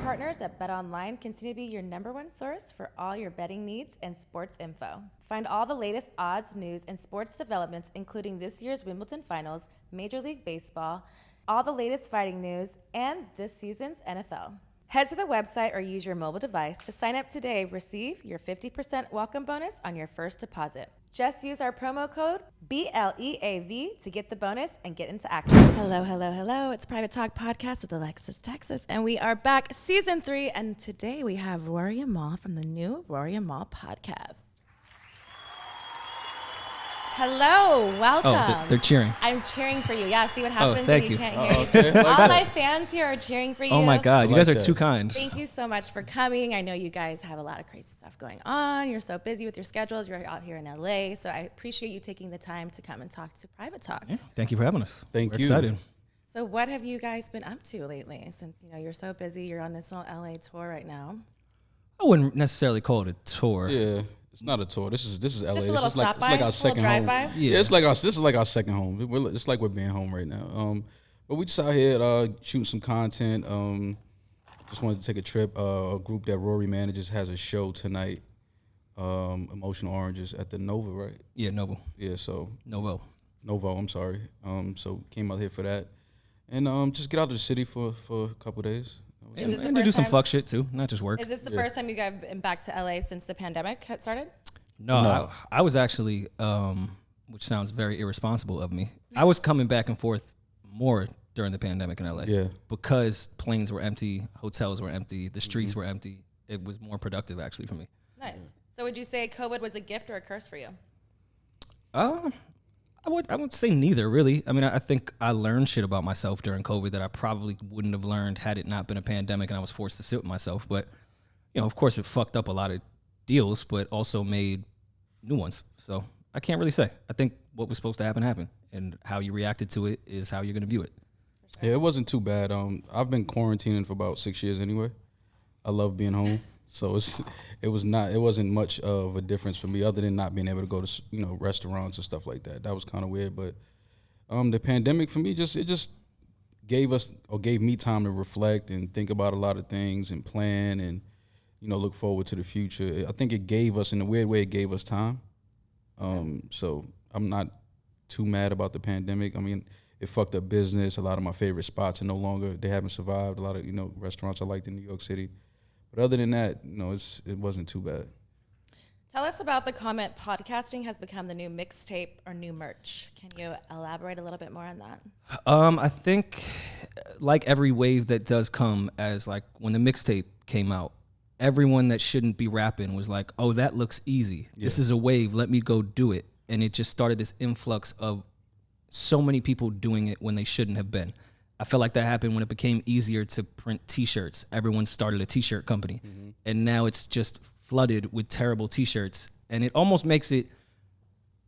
partners at BetOnline continue to be your #1 source for all your betting needs and sports info. Find all the latest odds, news, and sports developments, including this year's Wimbledon Finals, Major League Baseball, all the latest fighting news, and this season's NFL. Head to the website or use your mobile device to sign up today. Receive your 50% welcome bonus on your first deposit. Just use our promo code BLEAV to get the bonus and get into action. Hello, hello, hello. It's Private Talk Podcast with Alexis Texas, and we are back, Season 3, and today we have Rory Mal from the new Rory Mal podcast. Hello, welcome. Oh, they're cheering. I'm cheering for you. Yeah, see what happens thank when you you. can't hear you. All my fans here are cheering for you. Oh my God, you guys are that. too kind. Thank you so much for coming. I know you guys have a lot of crazy stuff going on. You're so busy with your schedules. You're out here in LA. So I appreciate you taking the time to come and talk to Private Talk. Yeah, thank you for having us. Thank We're you. excited. So what have you guys been up to lately since, you're so busy? You're on this little LA tour right now. I wouldn't necessarily call it a tour. Yeah, it's not a tour. This is LA. Just a This little is like, stop by, it's like our little second drive home. by? Yeah. It's like this is like our second home. It's like we're being home right now. But we just out here shooting some content. Just wanted to take a trip. A group that Rory manages has a show tonight. Emotional Oranges at the Nova, right? Yeah, Novo. Yeah, so Novo. Novo. I'm sorry. So came out here for that, and just get out to the city for a couple days. Is this the And to do first some time- fuck shit too, not just work. Is this the first time you guys have been back to LA since the pandemic had started? No. I was actually, which sounds very irresponsible of me, I was coming back and forth more during the pandemic in LA. Yeah. Because planes were empty, hotels were empty, the streets were empty. It was more productive actually for me. Nice. So would you say COVID was a gift or a curse for you? I would say neither, really. I mean, I think I learned shit about myself during COVID that I probably wouldn't have learned had it not been a pandemic and I was forced to sit with myself. But, of course, it fucked up a lot of deals, but also made new ones. So I can't really say. I think what was supposed to happen happened, and how you reacted to it is how you're going to view it. Yeah, it wasn't too bad. I've been quarantining for about 6 years anyway. I love being home, so it wasn't much of a difference for me other than not being able to go to restaurants and stuff like that. That was kind of weird, but the pandemic for me just gave me time to reflect and think about a lot of things and plan and look forward to the future. I think it gave us, in a weird way, it gave us time. So I'm not too mad about the pandemic. I mean, it fucked up business. A lot of my favorite spots they haven't survived. A lot of, restaurants I liked in New York City. But other than that, it wasn't too bad. Tell us about the comment podcasting has become the new mixtape or new merch. Can you elaborate a little bit more on that? I think like every wave that does come, as like when the mixtape came out, everyone that shouldn't be rapping was like, oh, that looks easy. Yeah. This is a wave. Let me go do it. And it just started this influx of so many people doing it when they shouldn't have been. I feel like that happened when it became easier to print T-shirts. Everyone started a T-shirt company. Mm-hmm. And now it's just flooded with terrible T-shirts. And it almost makes it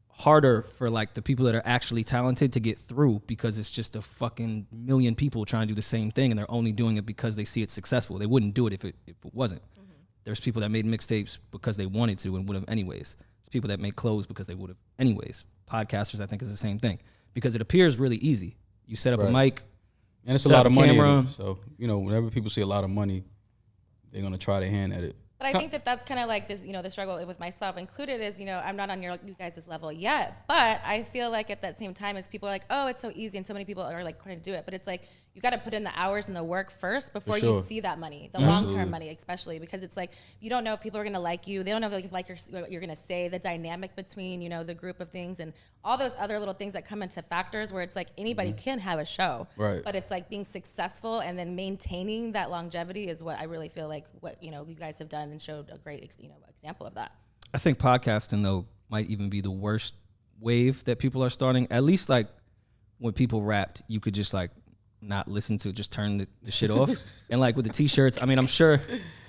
harder for like the people that are actually talented to get through, because it's just a fucking million people trying to do the same thing, and they're only doing it because they see it successful. They wouldn't do it if it wasn't. Mm-hmm. There's people that made mixtapes because they wanted to and would have anyways. There's people that make clothes because they would have anyways. Podcasters, I think, is the same thing, because it appears really easy. You set up a mic, and it's a lot of money in it. So, whenever people see a lot of money, they're going to try their hand at it. But I think that's kind of like this, the struggle with myself included is, I'm not on you guys' level yet, but I feel like at that same time as people are like, oh, it's so easy, and so many people are like trying to do it, but it's like, you got to put in the hours and the work first before you see that money, the long-term money, especially because it's like, you don't know if people are going to like you. They don't know if what you're going to say, the dynamic between, the group of things and all those other little things that come into factors where it's like anybody can have a show, right? But it's like being successful and then maintaining that longevity is what I really feel like what, you guys have done and showed a great, example of that. I think podcasting though might even be the worst wave that people are starting. At least like when people rapped, you could just like not listen to it, just turn the shit off. And like with the T-shirts, I mean, I'm sure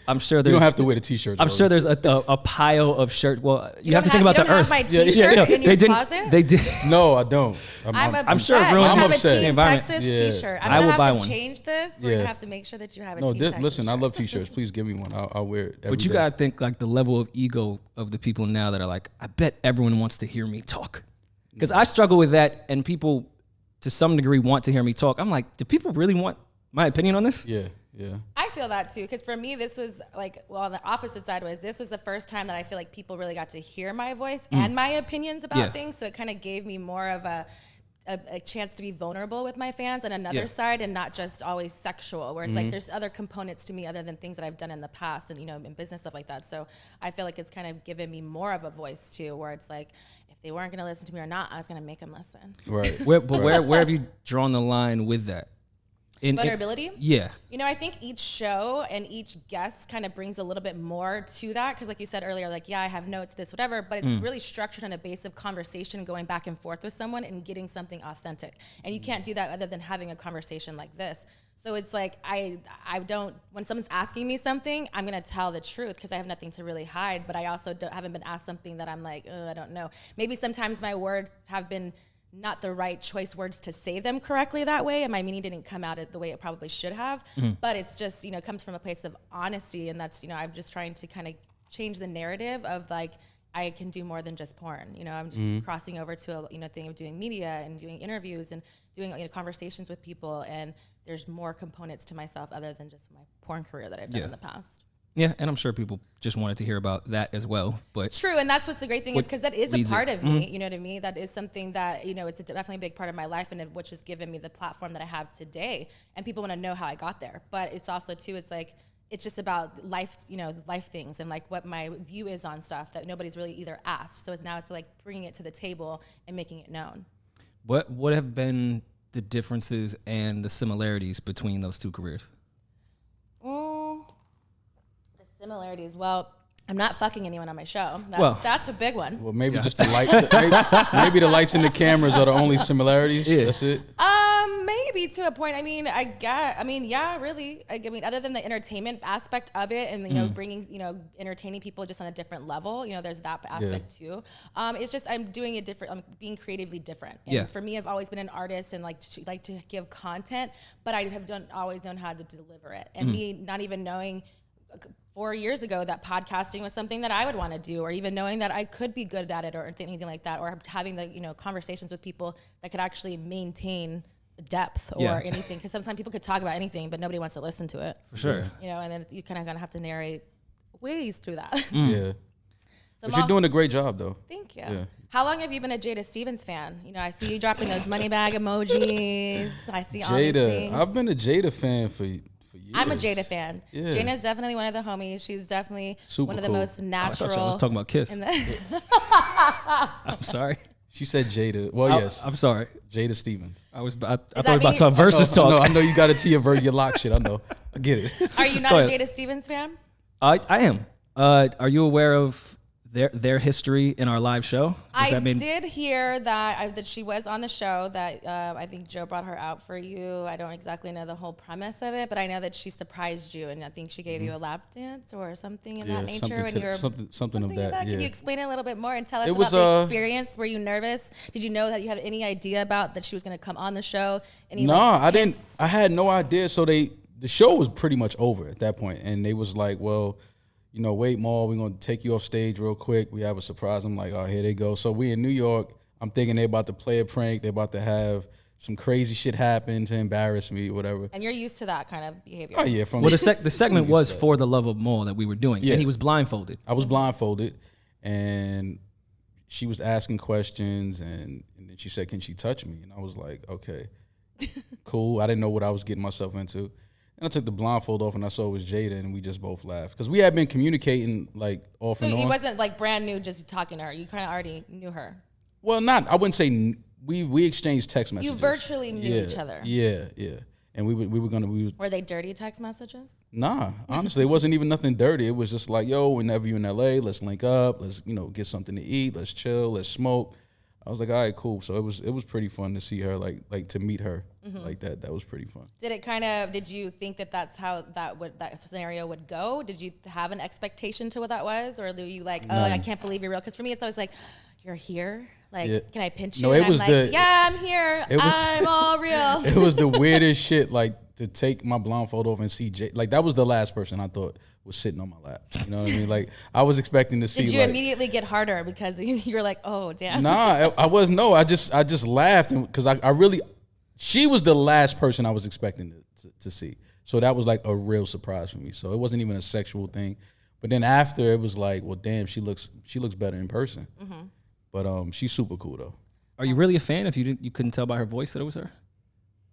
there's, you don't have to wear the T-shirts. I'm sure there's a pile of shirts. Well, you have to think about the earth. You don't have my T-shirt in your closet? They did. No, I don't. I'm sure it upset. ruined I have a upset. Team Texas T-shirt. I'm I will gonna buy have to one. change this. We're gonna have to make sure that you have a Team Texas listen, shirt. I love T-shirts. Please give me one. I'll wear it every But you day. gotta think like the level of ego of the people now that are like, I bet everyone wants to hear me talk. Because I struggle with that, and people to some degree want to hear me talk. I'm like, do people really want my opinion on this? Yeah. Yeah. I feel that too, because for me, this was like, well, on the opposite side was this was the first time that I feel like people really got to hear my voice and my opinions about things. So it kind of gave me more of a chance to be vulnerable with my fans on another side, and not just always sexual, where it's like there's other components to me other than things that I've done in the past and, you know, in business, stuff like that. So I feel like it's kind of given me more of a voice too, where it's like, if they weren't going to listen to me or not, I was going to make them listen. Right. Where have you drawn the line with that? Vulnerability? Yeah. You know, I think each show and each guest kind of brings a little bit more to that. Because like you said earlier, like, yeah, I have notes, this, whatever. But it's really structured on a base of conversation, going back and forth with someone and getting something authentic. And you can't do that other than having a conversation like this. So it's like, I don't, when someone's asking me something, I'm going to tell the truth because I have nothing to really hide. But I also haven't been asked something that I'm like, I don't know. Maybe sometimes my words have been not the right choice words to say them correctly that way, and my meaning didn't come out the way it probably should have. But it's just, you know, comes from a place of honesty, and that's, you know, I'm just trying to kind of change the narrative of like, I can do more than just porn. You know, I'm crossing over to a, you know, thing of doing media and doing interviews and doing, you know, conversations with people, and there's more components to myself other than just my porn career that I've done in the past. Yeah, and I'm sure people just wanted to hear about that as well. But true, and that's what's the great thing is because that is a part of me. You know what I mean? That is something that, you know, it's definitely a big part of my life, and which has given me the platform that I have today. And people want to know how I got there. But it's also too, it's like, it's just about life, you know, life things and like what my view is on stuff that nobody's really either asked. So now it's like bringing it to the table and making it known. What have been the differences and the similarities between those two careers? Similarities. Well, I'm not fucking anyone on my show. That's a big one. Well, maybe just the light. maybe the lights and the cameras are the only similarities. Yeah. That's it. Maybe to a point. I mean, yeah, really. I mean, other than the entertainment aspect of it, and you know, bringing, you know, entertaining people just on a different level. You know, there's that aspect too. It's just I'm doing it different. I'm being creatively different. And for me, I've always been an artist and like to give content, but I have always known how to deliver it. And me not even knowing 4 years ago that podcasting was something that I would want to do, or even knowing that I could be good at it or anything like that, or having the, you know, conversations with people that could actually maintain depth or anything. Because sometimes people could talk about anything, but nobody wants to listen to it. For sure. You know, and then you kind of gonna have to narrate ways through that. Yeah. So but you're doing a great job though. Thank you. Yeah. How long have you been a Jada Stevens fan? You know, I see you dropping those money bag emojis. I see all these things. I've been a Jada fan for years. I'm a Jada fan. Yeah. Jada's definitely one of the homies. She's definitely one of the most natural. I was talking about Kiss. I'm sorry. She said Jada. Well, yes. I'm sorry. Jada Stevens. I thought about talk versus talk. No, I know you got it to your lock shit. I know. I get it. Are you not a Jada Stevens fan? I am. Are you aware of their history in our live show? I did hear that she was on the show, that I think Joe brought her out for you. I don't exactly know the whole premise of it, but I know that she surprised you, and I think she gave you a lap dance or something in that nature when you were something of that. Can you explain it a little bit more and tell us about the experience? Were you nervous? Did you know that you had any idea about that she was going to come on the show? No, I didn't. I had no idea. So the show was pretty much over at that point, and they was like, well, you know, wait, Mal, we're going to take you off stage real quick. We have a surprise. I'm like, oh, here they go. So we in New York. I'm thinking they're about to play a prank. They're about to have some crazy shit happen to embarrass me, whatever. And you're used to that kind of behavior. Oh, yeah. Well, the segment was For the Love of Mal that we were doing. Yeah. And he was blindfolded. I was blindfolded. And she was asking questions. And then she said, can she touch me? And I was like, okay, cool. I didn't know what I was getting myself into. And I took the blindfold off and I saw it was Jada, and we just both laughed. Because we had been communicating like off and on. So it wasn't like brand new just talking to her. You kind of already knew her. Well, I wouldn't say we exchanged text messages. You virtually knew each other. Yeah. And we were gonna. Were they dirty text messages? Nah, honestly, it wasn't even nothing dirty. It was just like, yo, whenever you're in LA, let's link up. Let's, you know, get something to eat. Let's chill. Let's smoke. I was like, all right, cool. So it was pretty fun to see her, like to meet her like that. That was pretty fun. Did you think that that's how that scenario would go? Did you have an expectation to what that was? Or were you like, I can't believe you're real? Because for me, it's always like, you're here? Like, can I pinch you? No, and I'm like, yeah, I'm here. I'm all real. It was the weirdest shit, like to take my blindfold off and see Jay. Like that was the last person I thought was sitting on my lap. You know what I mean? Like I was expecting to see. Did you immediately get harder because you were like, oh damn? Nah, I was no. I just laughed because I really. she was the last person I was expecting to see. So that was like a real surprise for me. So it wasn't even a sexual thing. But then after, it was like, well, damn, she looks better in person. Mm-hmm. But she's super cool though. Are you really a fan if you couldn't tell by her voice that it was her?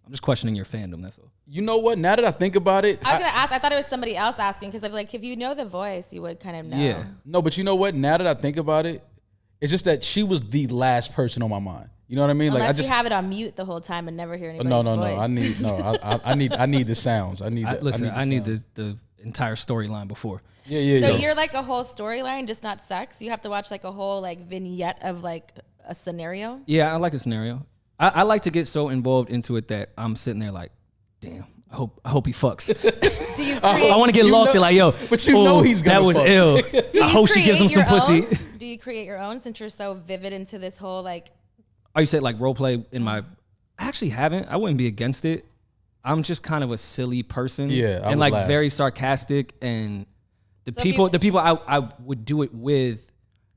I'm just questioning your fandom, that's all. You know what? Now that I think about it, I was gonna ask. I thought it was somebody else asking because like if you know the voice, you would kind of know. Yeah. No, but you know what? Now that I think about it, it's just that she was the last person on my mind. You know what I mean? Unless like I just you have it on mute the whole time and never hear anybody's no. voice. I need the sounds. I need the entire storyline before. Yeah. So you're like a whole storyline, just not sex. You have to watch like a whole like vignette of like a scenario. Yeah, I like a scenario. I like to get so involved into it that I'm sitting there like, damn, I hope he fucks. Do you? I want to get lost in like, yo, but you know he's gonna that was fuck. ill. I hope she gives him some pussy. Do you create your own since you're so vivid into this whole like? Oh, you said like role play in my? I actually haven't. I wouldn't be against it. I'm just kind of a silly person. Yeah, I and would like laugh. very sarcastic, and the So people I would do it with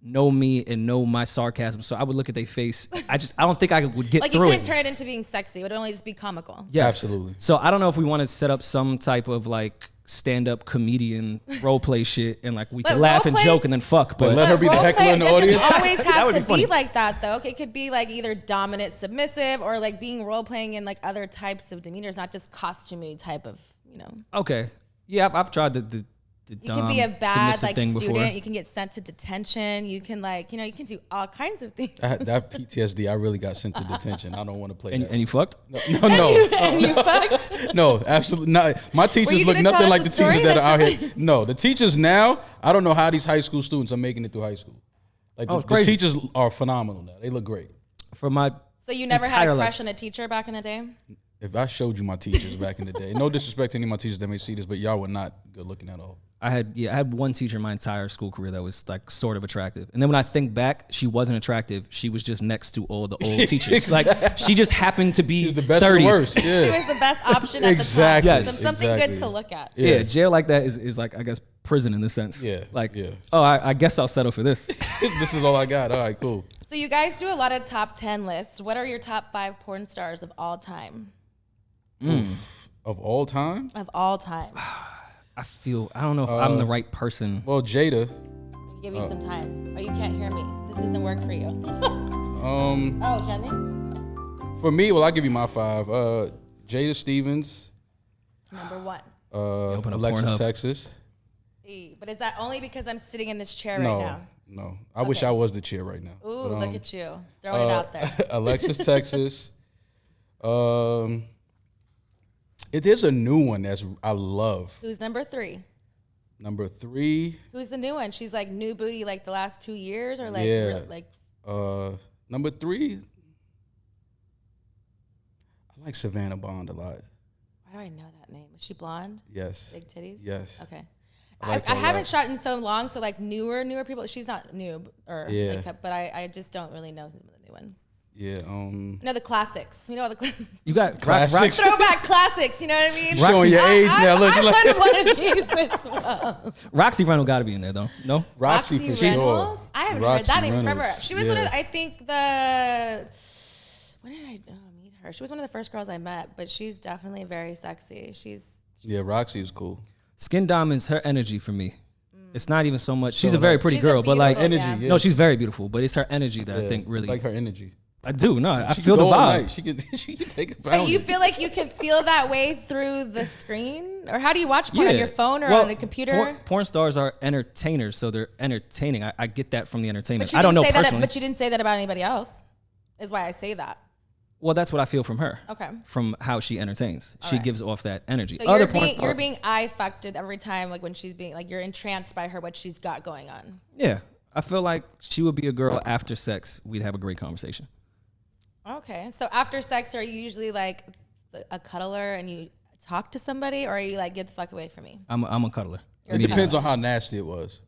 know me and know my sarcasm, so I would look at their face. I don't think I would get Like you through couldn't it. turn it into being sexy. It would only just be comical. Yes. Absolutely. So I don't know if we want to set up some type of like stand-up comedian role play shit, and like we But can laugh and role-play- joke and then fuck. But let her be the Role heckler play in the doesn't audience. always have would to be funny. be like that though. It could be like either dominant, submissive, or like being role playing in like other types of demeanors, not just costumey type of okay, yeah, I've tried the You can be a bad submissive like thing student. before. You can get sent to detention. You can like you can do all kinds of things. That PTSD, I really got sent to detention. I don't want to play that. And you fucked? No. And you fucked. No, absolutely not. My teachers you look gonna nothing tell like us the a teachers story that are out that's here. No, the teachers now, I don't know how these high school students are making it through high school. Like Oh, it's the crazy. teachers are phenomenal now. They look great. For my So you never had entire a life. crush on a teacher back in the day? If I showed you my teachers back in the day, no disrespect to any of my teachers that may see this, but y'all were not good looking at all. I had one teacher my entire school career that was like sort of attractive, and then when I think back, she wasn't attractive. She was just next to all the old teachers. Like she just happened to be She's the best 30. and worst. She Yeah. was the best option at Exactly. the time. Yes. Something Exactly. good to look at. Yeah, jail like that is like I guess prison in the sense. Yeah, Like yeah. oh, I guess I'll settle for this. This is all I got. All right, cool. So you guys do a lot of top 10 lists. What are your top 5 porn stars of all time? Of all time? Of all time. I don't know if I'm the right person. Well, Jada. I'll give you some time. Oh, you can't hear me. This doesn't work for you. Um, Oh, can they? for me, well, I'll give you my 5. Jada Stevens. Number 1. Open up Alexis Pornhub. Texas. But is that only because I'm sitting in this chair No, right now? no. I wish I was the chair right now. Ooh, But, look at you. Throwing it out there. Alexis Texas. It is a new one I love. Who's number 3? Number 3. Who's the new one? She's like new booty like the last 2 years or like Yeah. like Number 3. I like Savannah Bond a lot. why do I know that name? Is she blonde? Yes. Big titties? Yes. Okay. I like I her a haven't lot. shot in so long, so like newer people. She's not new or Yeah. makeup, but I just don't really know some of the new ones. Yeah. No, the classics. You know the You got Classics. throwback classics. You know what I mean? Showing your age now. Look, I you like learned one of these as well. Roxy Reynolds got to be in there though. No, Roxy for sure. Reynolds? I haven't heard Roxy that name forever. Reynolds, She was one of yeah. I think when did I meet her? She was one of the first girls I met, but she's definitely very sexy. Yeah, Roxy is cool. Skin Diamond's her energy for me. It's not even so much. She's a very pretty She's a girl, but like beautiful, energy, yeah. yeah. no, she's very beautiful. But it's her energy that I think really. like her energy. I do. No, I She feel can the go all vibe. night. She can take a But pound. you feel like you can feel that way through the screen? Or how do you watch porn? On your phone or Well, on a computer? Porn stars are entertainers, so they're entertaining. I get that from the entertainment. But you I don't know didn't say personally. that, but you didn't say that about anybody else. Is why I say that. Well, that's what I feel from her. Okay. From how she entertains. She right. gives off that energy. So Other porn stars. you're being eye fucked every time, like when she's being like you're entranced by her, what she's got going on. Yeah. I feel like she would be a girl after sex. We'd have a great conversation. Okay. So after sex, are you usually like a cuddler and you talk to somebody, or are you like get the fuck away from me? I'm a cuddler. You're a It Immediately. depends on how nasty it was.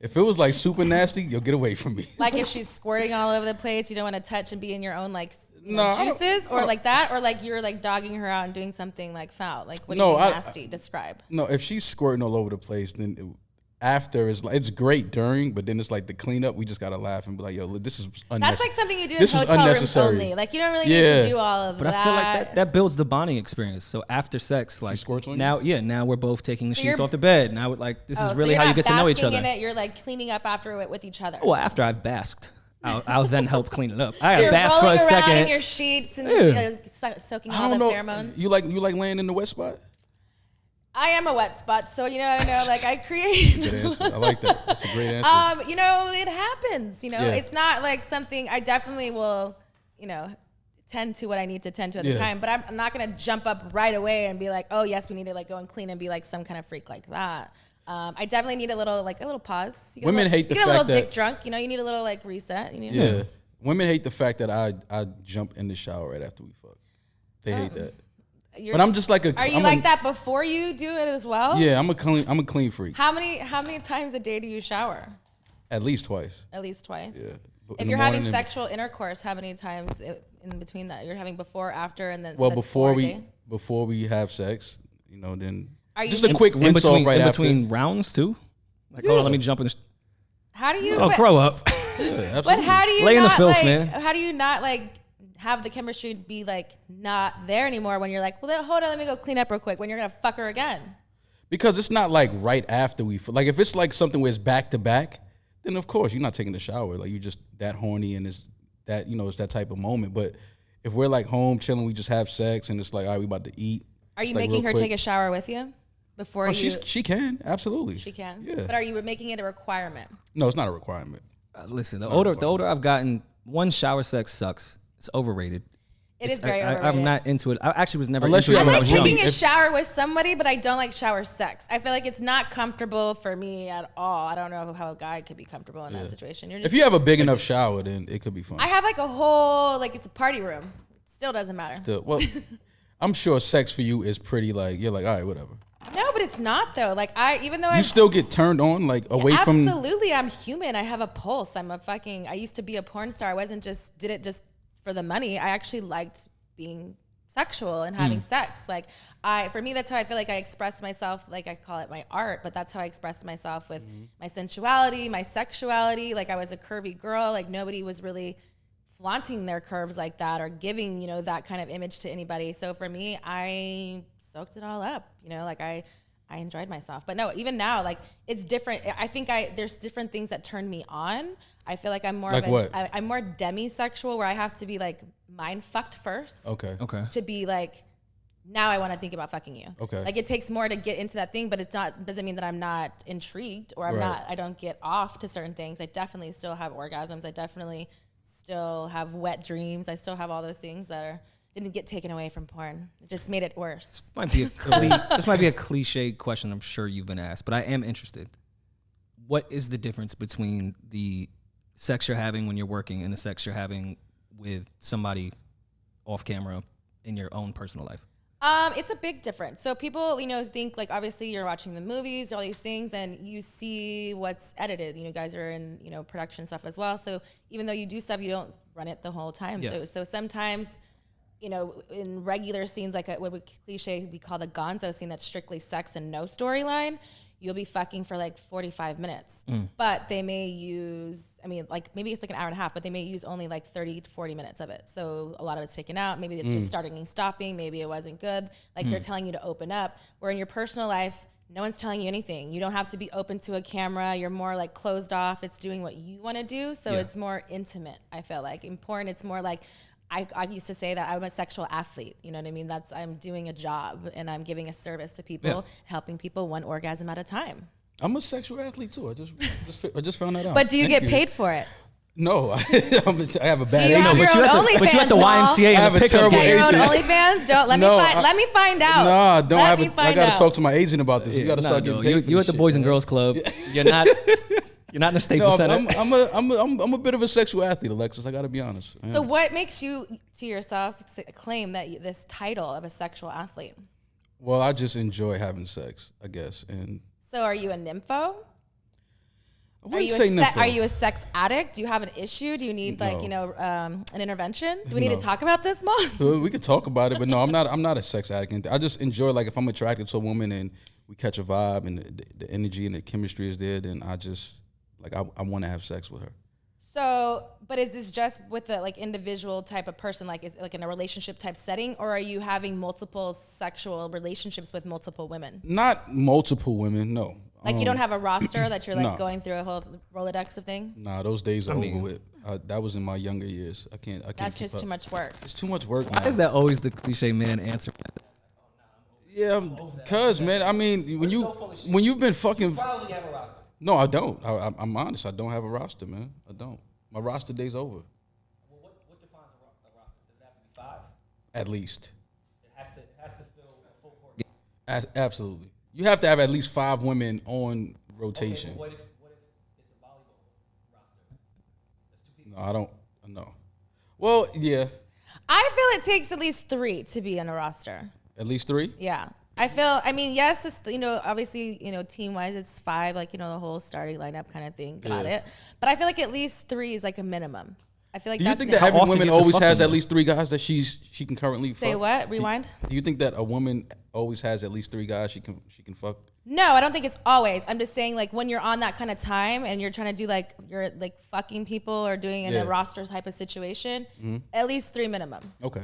If it was like super nasty, you'll get away from me. Like if she's squirting all over the place, you don't want to touch and be in your own like No, I don't- juices, or no. like that, or like you're like dogging her out and doing something like foul. Like what do No, you mean I- nasty? Describe. No, if she's squirting all over the place, then after is like it's great during, but then it's like the cleanup. We just gotta laugh and be like, "Yo, this is unnecessary." That's like something you do in This was hotel rooms unnecessary. only. Like you don't really need to do all of But that. I feel like that builds the bonding experience. So after sex, like squirts on you? now we're both taking the sheets off the bed. Now this is really so how you you're get not to know each basking other. in it, you're like cleaning up after it with each other. Well, after I've basked, I'll then help clean it up. I gotta You're bask for a rolling around second. in your sheets and soaking I all don't the know. pheromones. You like laying in the wet spot? I am a wet spot, so you know what I know. Like I create. Good answer. I like that. That's a great answer. You know, it happens. You know, Yeah. it's not like something I definitely will. You know, tend to what I need to tend to at the time. But I'm not gonna jump up right away and be like, oh yes, we need to like go and clean and be like some kind of freak like that. I definitely need a little pause. You get Women hate the you get a little fact that- dick drunk. You know, you need a little like reset. You need Yeah. Women hate the fact that I jump in the shower right after we fuck. They hate that. But I'm just like Are you like that before you do it as well? Yeah, I'm a clean freak. How many times a day do you shower? At least twice. At least twice. Yeah. But If in the you're having morning and- sexual intercourse, how many times in between that you're having before, after, and then? So well, that's before 4 a day? we have sex, you know, then Are you just a making- quick in rinse between, off right in after. between rounds too. Like, hold on, let me jump in. How do you? Oh, grow up. Yeah, absolutely. But how do you Lay in the not filth, like? man. How do you not like have the chemistry be like not there anymore when you're like, well, hold on, let me go clean up real quick when you're gonna fuck her again? Because it's not like right after we like if it's like something where it's back to back, then of course you're not taking the shower. Like you just that horny and it's that it's that type of moment. But if we're like home chilling, we just have sex and it's like, all right, we about to eat. Are you It's, like, making real her quick. take a shower with you before Oh, you? she can absolutely. She can. Yeah. But are you making it a requirement? No, it's not a requirement. Listen, the older I've gotten, one, shower sex sucks. It's overrated. It is very overrated. I'm not into it. I actually was never Unless into you it I have when I like was young. taking a If- shower with somebody, but I don't like shower sex. I feel like it's not comfortable for me at all. I don't know how a guy could be comfortable in that situation. You're just, If you have a big enough shower, then it could be fun. I have like a whole it's a party room. It still doesn't matter. Well, I'm sure sex for you is pretty like you're like, all right, whatever. No, but it's not though. Like even though You still get turned on like away from. absolutely, I'm human. I have a pulse. I used to be a porn star. I wasn't did it just for the money. I actually liked being sexual and having sex. Like for me, that's how I feel like I express myself. Like I call it my art, but that's how I expressed myself with my sensuality, my sexuality. Like I was a curvy girl. Like nobody was really flaunting their curves like that or giving, that kind of image to anybody. So for me, I soaked it all up, like I enjoyed myself. But no, even now, like it's different. I think there's different things that turn me on. I feel like I'm more Like what? I'm more demisexual where I have to be like mind fucked first. Okay. To be like, now I want to think about fucking you. Okay. Like it takes more to get into that thing, but doesn't mean that I'm not intrigued or Right. I don't get off to certain things. I definitely still have orgasms. I definitely still have wet dreams. I still have all those things that didn't get taken away from porn. It just made it worse. This might be a cliche question. I'm sure you've been asked, but I am interested. What is the difference between the sex you're having when you're working and the sex you're having with somebody off camera in your own personal life? It's a big difference. So people, think like obviously you're watching the movies, all these things, and you see what's edited. You guys are in, production stuff as well. So even though you do stuff, you don't run it the whole time. Yeah. So sometimes, in regular scenes, like what cliche we call the gonzo scene, that's strictly sex and no storyline, you'll be fucking for like 45 minutes. But they may use, maybe it's like an hour and a half, but they may use only like 30 to 40 minutes of it. So a lot of it's taken out. Maybe it's just starting and stopping. Maybe it wasn't good. Like they're telling you to open up. Where in your personal life, no one's telling you anything. You don't have to be open to a camera. You're more like closed off. It's doing what you want to do. So it's more intimate, I feel like. In porn, it's more like, I used to say that I'm a sexual athlete. You know what I mean? I'm doing a job and I'm giving a service to people, helping people one orgasm at a time. I'm a sexual athlete too. I just found that out. But do you Thank get paid for it? No, I have a bad. Do you have your own OnlyFans? But you at the Paul? YMCA I in have the a pickup terrible Got your own agent. OnlyFans? Don't let No, let me find out. No, I don't Let have me it. I find got to out. talk to my agent about this. You got to start getting paid for You this at the shit, Boys and man. Girls Club. You're not in the Staples No, Center. I'm a bit of a sexual athlete, Alexis. I got to be honest. I So am. what makes you to yourself claim that this title of a sexual athlete? Well, I just enjoy having sex, I guess, and So are you a nympho? I wouldn't say nympho. Are you a sex addict? Do you have an issue? Do you need No. an intervention? Do we need No. to talk about this more? Well, we could talk about it, but no, I'm not a sex addict. I just enjoy, like, if I'm attracted to a woman and we catch a vibe and the energy and the chemistry is there, then I just like I want to have sex with her. So, but is this just with a like individual type of person, like is it like in a relationship type setting, or are you having multiple sexual relationships with multiple women? Not multiple women, no. Like you don't have a roster that you're like No. going through a whole Rolodex of things? Nah, those days are over with. That was in my younger years. I can't. That's keep just up. too much work. It's too much work. Why Man. is that always the cliche man answer? Yeah, cause man, I mean, when you've been fucking. Probably have a roster. No, I don't. I'm honest. I don't have a roster, man. I don't. My roster day's over. Well, what defines a roster? Does it have to be 5? At least. It has to fill a full court. Absolutely. You have to have at least 5 women on rotation. Okay, what if it's a volleyball roster? That's 2 people. No, I don't. No. Well, yeah. I feel it takes at least 3 to be on a roster. At least 3. Yeah. I mean, yes, it's, obviously, team-wise, it's 5, like, the whole starting lineup kind of thing. Got it. But I feel like at least 3 is like a minimum. I feel like Do you that's think the- that every often woman you have to always fuck has them, at though? least 3 guys that she can currently Say fuck? what? Rewind? Do you think that a woman always has at least 3 guys she can fuck? No, I don't think it's always. I'm just saying, like, when you're on that kind of time and you're trying to do, like, you're, like, fucking people or doing in Yeah. a roster type of situation, at least 3 minimum. Okay.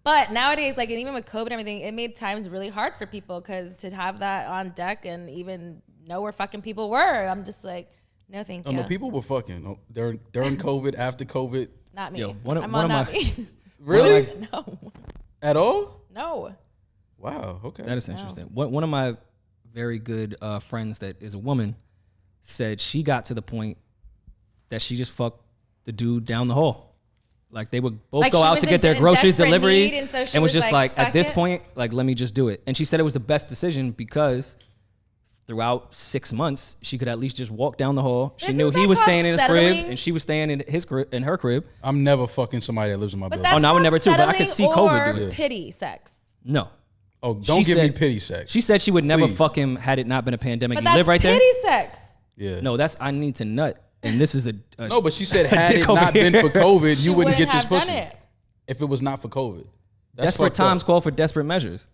But nowadays, like, and even with COVID and everything, it made times really hard for people because to have that on deck and even know where fucking people were, I'm just like, no, thank Oh you. no, people were fucking during COVID, after COVID. Not me. Yo, one of I'm on my- not me. Really? No. At all? No. Wow. Okay. That is interesting. One of my very good friends that is a woman said she got to the point that she just fucked the dude down the hall. Like they would both Like go she out was to in get their groceries desperate delivered, need, and so she was was just like, like, at "Fuck this it." point, like, let me just do it. And she said it was the best decision because throughout 6 months, she could at least just walk down the hall. She Isn't knew that he was called staying in his settling? crib, and she was staying in his crib, in her crib. I'm never fucking somebody that lives in my But building. that's Oh, no, I would not never too, but I could see settling COVID or do it. pity sex. No. Oh, don't She give me said- pity sex. She said she would never Please. fuck him had it not been a pandemic. But You that's live right pity there? sex. Yeah. No, that's I need to nut. And this is a No, but she said had dick it over not been here. for COVID, She you wouldn't get this have done pussy. it. If it was not for COVID. That's desperate fucked up. times call for desperate measures.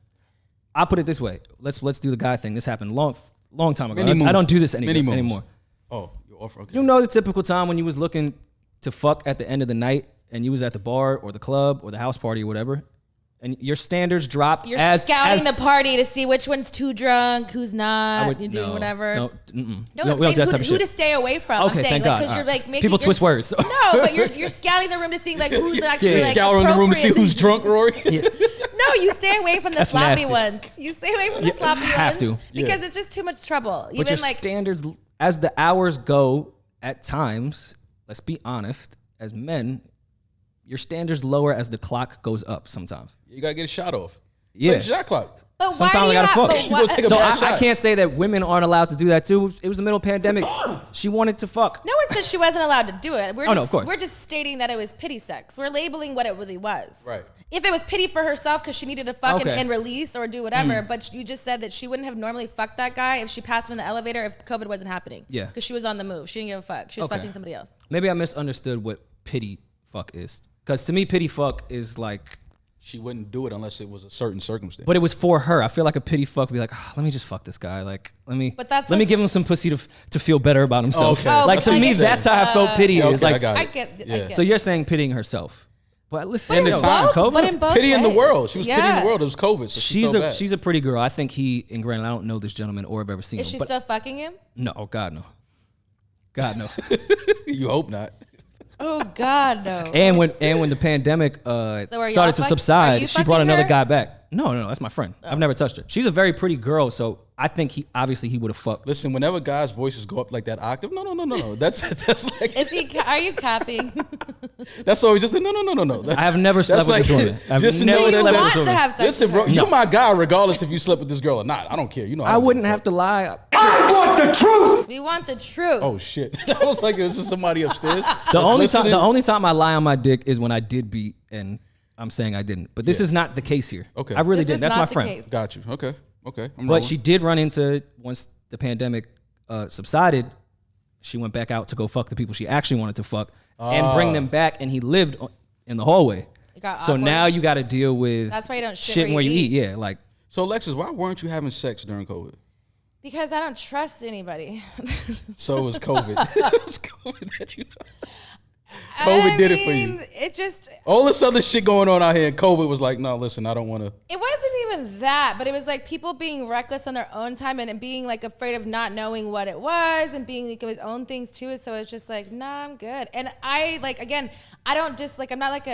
I put it this way. Let's do the guy thing. This happened long time ago. Many I don't moves. do this Many moves. anymore. Oh, you're off. Okay. You know the typical time when you was looking to fuck at the end of the night and you was at the bar or the club or the house party or whatever, and your standards dropped. You're as scouting the party to see which one's too drunk, who's not. You're doing no, whatever. Don't, mm-mm. No, we I'm don't do saying that type of who to shit. stay away from. Okay, I'm saying, thank like, God. because you're All right. like making People twist words. No, but you're scouting the room to see like who's actually like Scouring the room to see appropriate. who's drunk, Rory. No, you stay away from the That's sloppy nasty. ones. You stay away from the sloppy have ones to. because it's just too much trouble. But your Even like standards, as the hours go, at times, let's be honest, as men, your standards lower as the clock goes up sometimes. You gotta get a shot off. Yeah. Play the shot clock. but why Sometimes do I you gotta have? fuck. But You why, gonna take a So bad I shot. can't say that women aren't allowed to do that too. It was the middle pandemic. She wanted to fuck. no one said she wasn't allowed to do it. We're Oh, just, no, of course. We're just stating that it was pity sex. We're labeling what it really was. Right. If it was pity for herself because she needed to fuck Okay. and release or do whatever, but you just said that she wouldn't have normally fucked that guy if she passed him in the elevator if COVID wasn't happening. Yeah. Because she was on the move. She didn't give a fuck. She was Okay. fucking somebody else. Maybe I misunderstood what pity fuck is. Because to me, pity fuck is like, She wouldn't do it unless it was a certain circumstance. but it was for her. I feel like a pity fuck would be like, "Ah, let me just fuck this guy. Like, let me But that's let me what- give him some pussy to feel better about himself. Okay. Oh, Like but to I me, get that's how I felt pity Yeah, is. okay, I Like, got it. I get. I Yeah. get so you're saying pitying herself. But listen, But in yo, time. both, COVID? but in both pity in the ways. world. She was pity in Yeah. the world. It was COVID. So she's felt a bad. she's a pretty girl. I think and granted, I don't know this gentleman or have ever seen Is him. she but still fucking him? no, oh God no, God no. You hope not. Oh God, no. and when the pandemic are y'all started to are you subside, she brought fucking another her? guy back. No, that's my friend. I've never touched her. She's a very pretty girl, so I think he would have fucked. Listen, whenever guys' voices go up like that octave, no. That's like Is he? Are you capping? that's always just a no. That's, I have never slept that's with this woman. I've just to never know you that slept with want this to woman. have sex? Listen, with bro, her? you're my guy regardless if you slept with this girl or not. I don't care. You know, I don't wouldn't give a have to lie. I want the truth. We want the truth. Oh shit! That was like it was just somebody upstairs. The that's only listening. time I lie on my dick is when I did beat, and I'm saying I didn't. But this is not the case here. Okay. I really This didn't. is That's not my the friend. case. Got you. Okay. I'm But rolling. she did run into, once the pandemic subsided, she went back out to go fuck the people she actually wanted to fuck and bring them back, and he lived in the hallway. It got So awkward. now you got to deal with That's why you don't shit where you eat. Yeah, like So Alexis, why weren't you having sex during COVID? Because I don't trust anybody. So it was COVID. It was COVID that you know. COVID did it for you. It just all this other shit going on out here, and COVID was like, no, listen, I don't want to. It wasn't even that, but it was like people being reckless on their own time and being like afraid of not knowing what it was and being like his own things too. So it's just like, nah, I'm good. And I like, again, I don't just like, I'm not like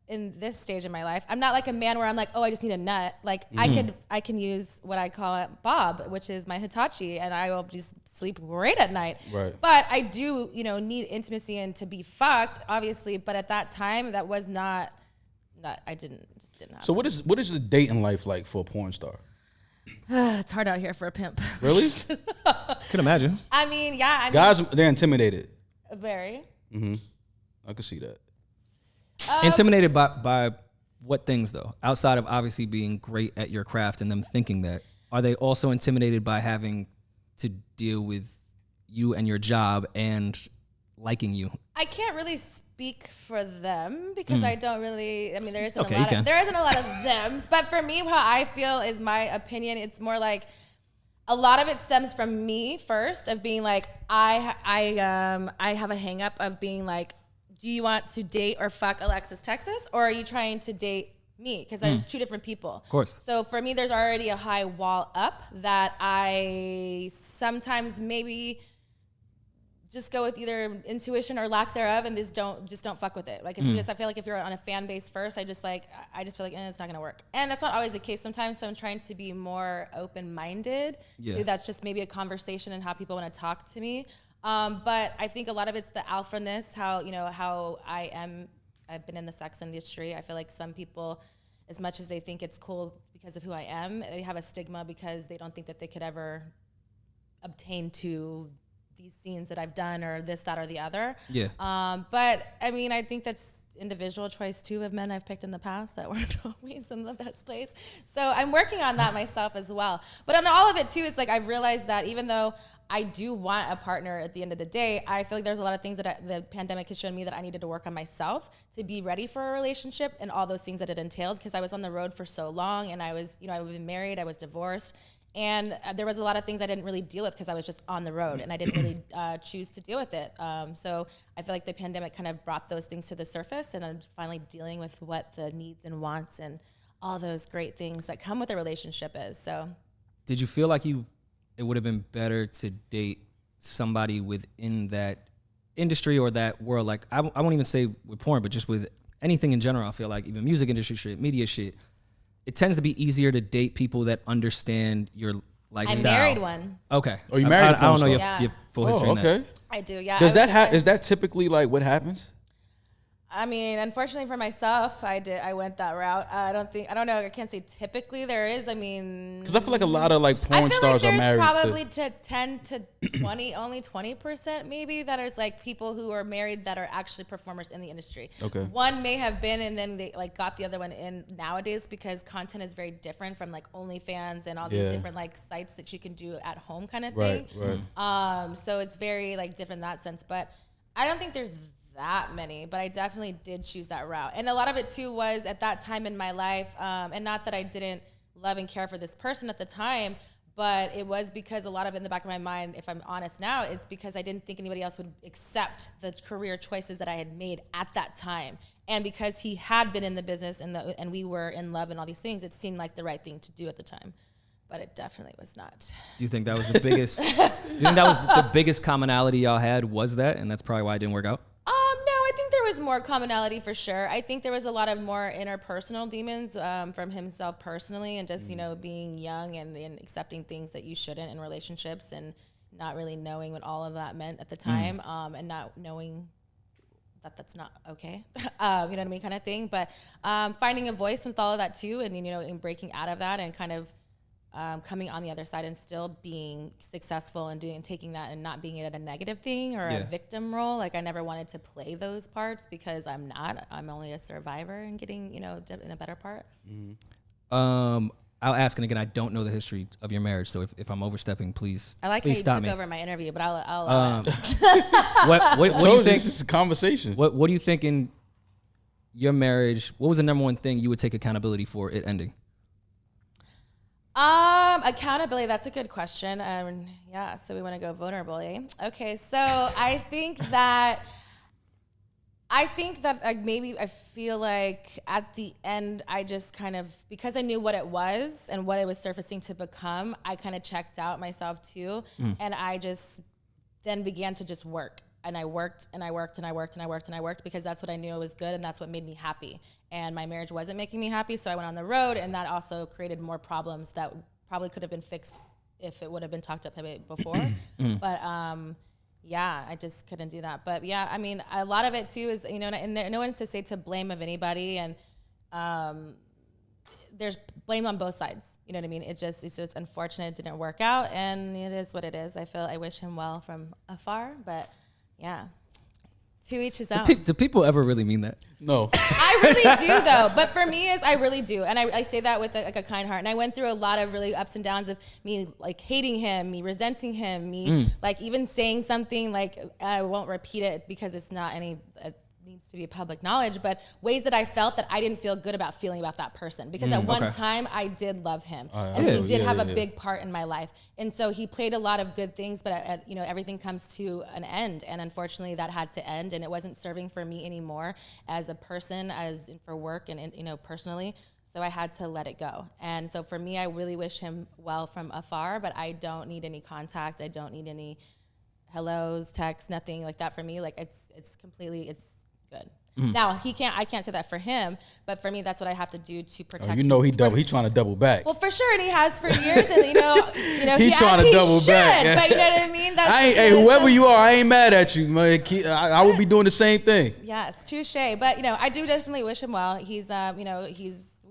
in this stage in my life, I'm not like a man where I'm like, oh, I just need a nut. Like I can use what I call it Bob, which is my Hitachi, and I will just sleep great at night. Right. But I do, need intimacy and to be fucked, obviously. But at that time, that was not I didn't have. So what is the dating life like for a porn star? It's hard out here for a pimp. Really? Could imagine. I mean, yeah. Guys, they're intimidated. Very. I can see that. Intimidated by what things though? Outside of obviously being great at your craft and them thinking that, are they also intimidated by having to deal with you and your job and liking you? I can't really speak for them because I don't really. I mean, there isn't Okay, there isn't a lot of thems. But for me, how I feel is my opinion. It's more like a lot of it stems from me first, of being like I have a hang up of being like, do you want to date or fuck Alexis Texas, or are you trying to date me? Because there's two different people. Of course. So for me, there's already a high wall up that I sometimes maybe just go with either intuition or lack thereof, and just don't fuck with it. Like if I feel like if you're on a fan base first, I just feel like it's not gonna work, and that's not always the case sometimes. So I'm trying to be more open minded. Yeah. So that's just maybe a conversation and how people want to talk to me. But I think a lot of it's the alphaness, how I've been in the sex industry. I feel like some people, as much as they think it's cool because of who I am, they have a stigma because they don't think that they could ever obtain to these scenes that I've done or this, that, or the other. Yeah. But I mean, I think that's individual choice too of men I've picked in the past that weren't always in the best place. So I'm working on that myself as well. But on all of it too, it's like I've realized that even though I do want a partner at the end of the day, I feel like there's a lot of things that the pandemic has shown me that I needed to work on myself to be ready for a relationship and all those things that it entailed, because I was on the road for so long, and I was, I've been married, I was divorced, and there was a lot of things I didn't really deal with because I was just on the road and I didn't really choose to deal with it. So I feel like the pandemic kind of brought those things to the surface, and I'm finally dealing with what the needs and wants and all those great things that come with a relationship is. So Did you feel like it would have been better to date somebody within that industry or that world? Like I won't even say with porn, but just with anything in general. I feel like even music industry shit, media shit, it tends to be easier to date people that understand your lifestyle. I married one. Okay. Oh, you married a I don't know porn your, star? your full history. Oh, in that. okay. I do, yeah. Does that is that typically like what happens? I mean, unfortunately for myself, I went that route. I don't know. I can't say typically there is. I mean, Because I feel like a lot of like porn stars are married probably to. to 10 to 20, only 20% maybe that is like people who are married that are actually performers in the industry. Okay. One may have been, and then they like got the other one in nowadays because content is very different from like OnlyFans and all these different like sites that you can do at home kind of thing. Right. So it's very like different in that sense, but I don't think there's that many, but I definitely did choose that route. And a lot of it too was at that time in my life, and not that I didn't love and care for this person at the time, but it was because a lot of it in the back of my mind, if I'm honest now, it's because I didn't think anybody else would accept the career choices that I had made at that time. And because he had been in the business and we were in love and all these things, it seemed like the right thing to do at the time. But it definitely was not. Do you think that was the biggest? Do you think that was the biggest commonality y'all had? Was that, and that's probably why it didn't work out? No, I think there was more commonality for sure. I think there was a lot of more interpersonal demons from himself personally, and just being young and accepting things that you shouldn't in relationships, and not really knowing what all of that meant at the time, and not knowing that that's not okay. You know what I mean, kind of thing. But finding a voice with all of that too, and and breaking out of that and kind of coming on the other side and still being successful and taking that and not being it a negative thing or a victim role. Like I never wanted to play those parts because I'm not. I'm only a survivor and getting in a better part. I'll ask, and again, I don't know the history of your marriage, so if I'm overstepping, please. I like please how you stop took me. over my interview, but I'll What do you think? This is a conversation. What do you think in your marriage? What was the number one thing you would take accountability for it ending? Accountability, that's a good question. Yeah, so we want to go vulnerable, eh? Okay, so I think that like maybe I feel like at the end I just kind of, because I knew what it was and what it was surfacing to become, I kind of checked out myself too. And I just then began to just work. And I worked and I worked and I worked and I worked and I worked because that's what I knew was good and that's what made me happy. And my marriage wasn't making me happy, so I went on the road, and that also created more problems that probably could have been fixed if it would have been talked up a bit before. But yeah, I just couldn't do that. But yeah, I mean, a lot of it too is, you know, and no one's to say to blame of anybody, and there's blame on both sides. You know what I mean? It's just unfortunate it didn't work out, and it is what it is. I wish him well from afar, but yeah. To each his own. Do people ever really mean that? No. I really do, though. But for me, I really do. And I say that with a kind heart. And I went through a lot of really ups and downs of me, like, hating him, me resenting him, me, like, even saying something, like, I won't repeat it because it's not any... needs to be public knowledge, but ways that I felt that I didn't feel good about feeling about that person, because at one time I did love him, and he did have a big part in my life, and so he played a lot of good things, but you know, everything comes to an end, and unfortunately that had to end, and it wasn't serving for me anymore as a person, as for work and, you know, personally. So I had to let it go. And so for me, I really wish him well from afar, but I don't need any contact. I don't need any hellos, texts, nothing like that for me. Like it's good. Now I can't say that for him, but for me, that's what I have to do to protect. You know, he trying to double back. Well, for sure, and he has for years, and you know, he trying to double back. But you know what I mean? Hey, whoever you are, I ain't mad at you, man. I would be doing the same thing. Yes, touche. But you know, I do definitely wish him well. He's, you know,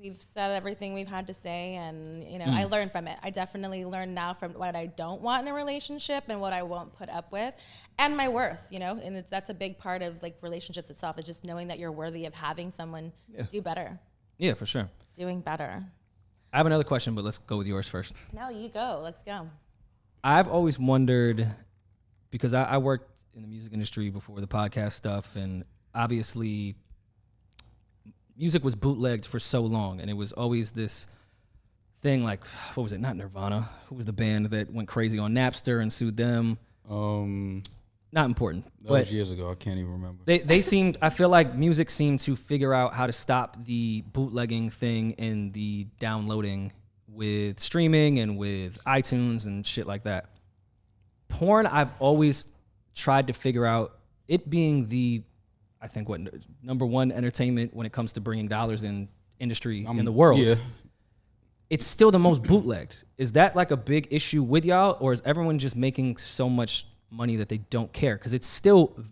we've said everything we've had to say, and you know, I learned from it. I definitely learn now from what I don't want in a relationship and what I won't put up with, and my worth. You know, and that's a big part of like relationships itself, is just knowing that you're worthy of having someone do better. Yeah, for sure. Doing better. I have another question, but let's go with yours first. No, you go. Let's go. I've always wondered, because I worked in the music industry before the podcast stuff, and obviously music was bootlegged for so long, and it was always this thing like, what was it? Not Nirvana. Who was the band that went crazy on Napster and sued them? Not important. That was years ago. I can't even remember. They seemed, I feel like music seemed to figure out how to stop the bootlegging thing and the downloading with streaming and with iTunes and shit like that. Porn, I've always tried to figure out, it being the, I think, what, number one entertainment when it comes to bringing dollars in industry in the world. Yeah. It's still the most bootlegged. Is that like a big issue with y'all, or is everyone just making so much money that they don't care? Because it's still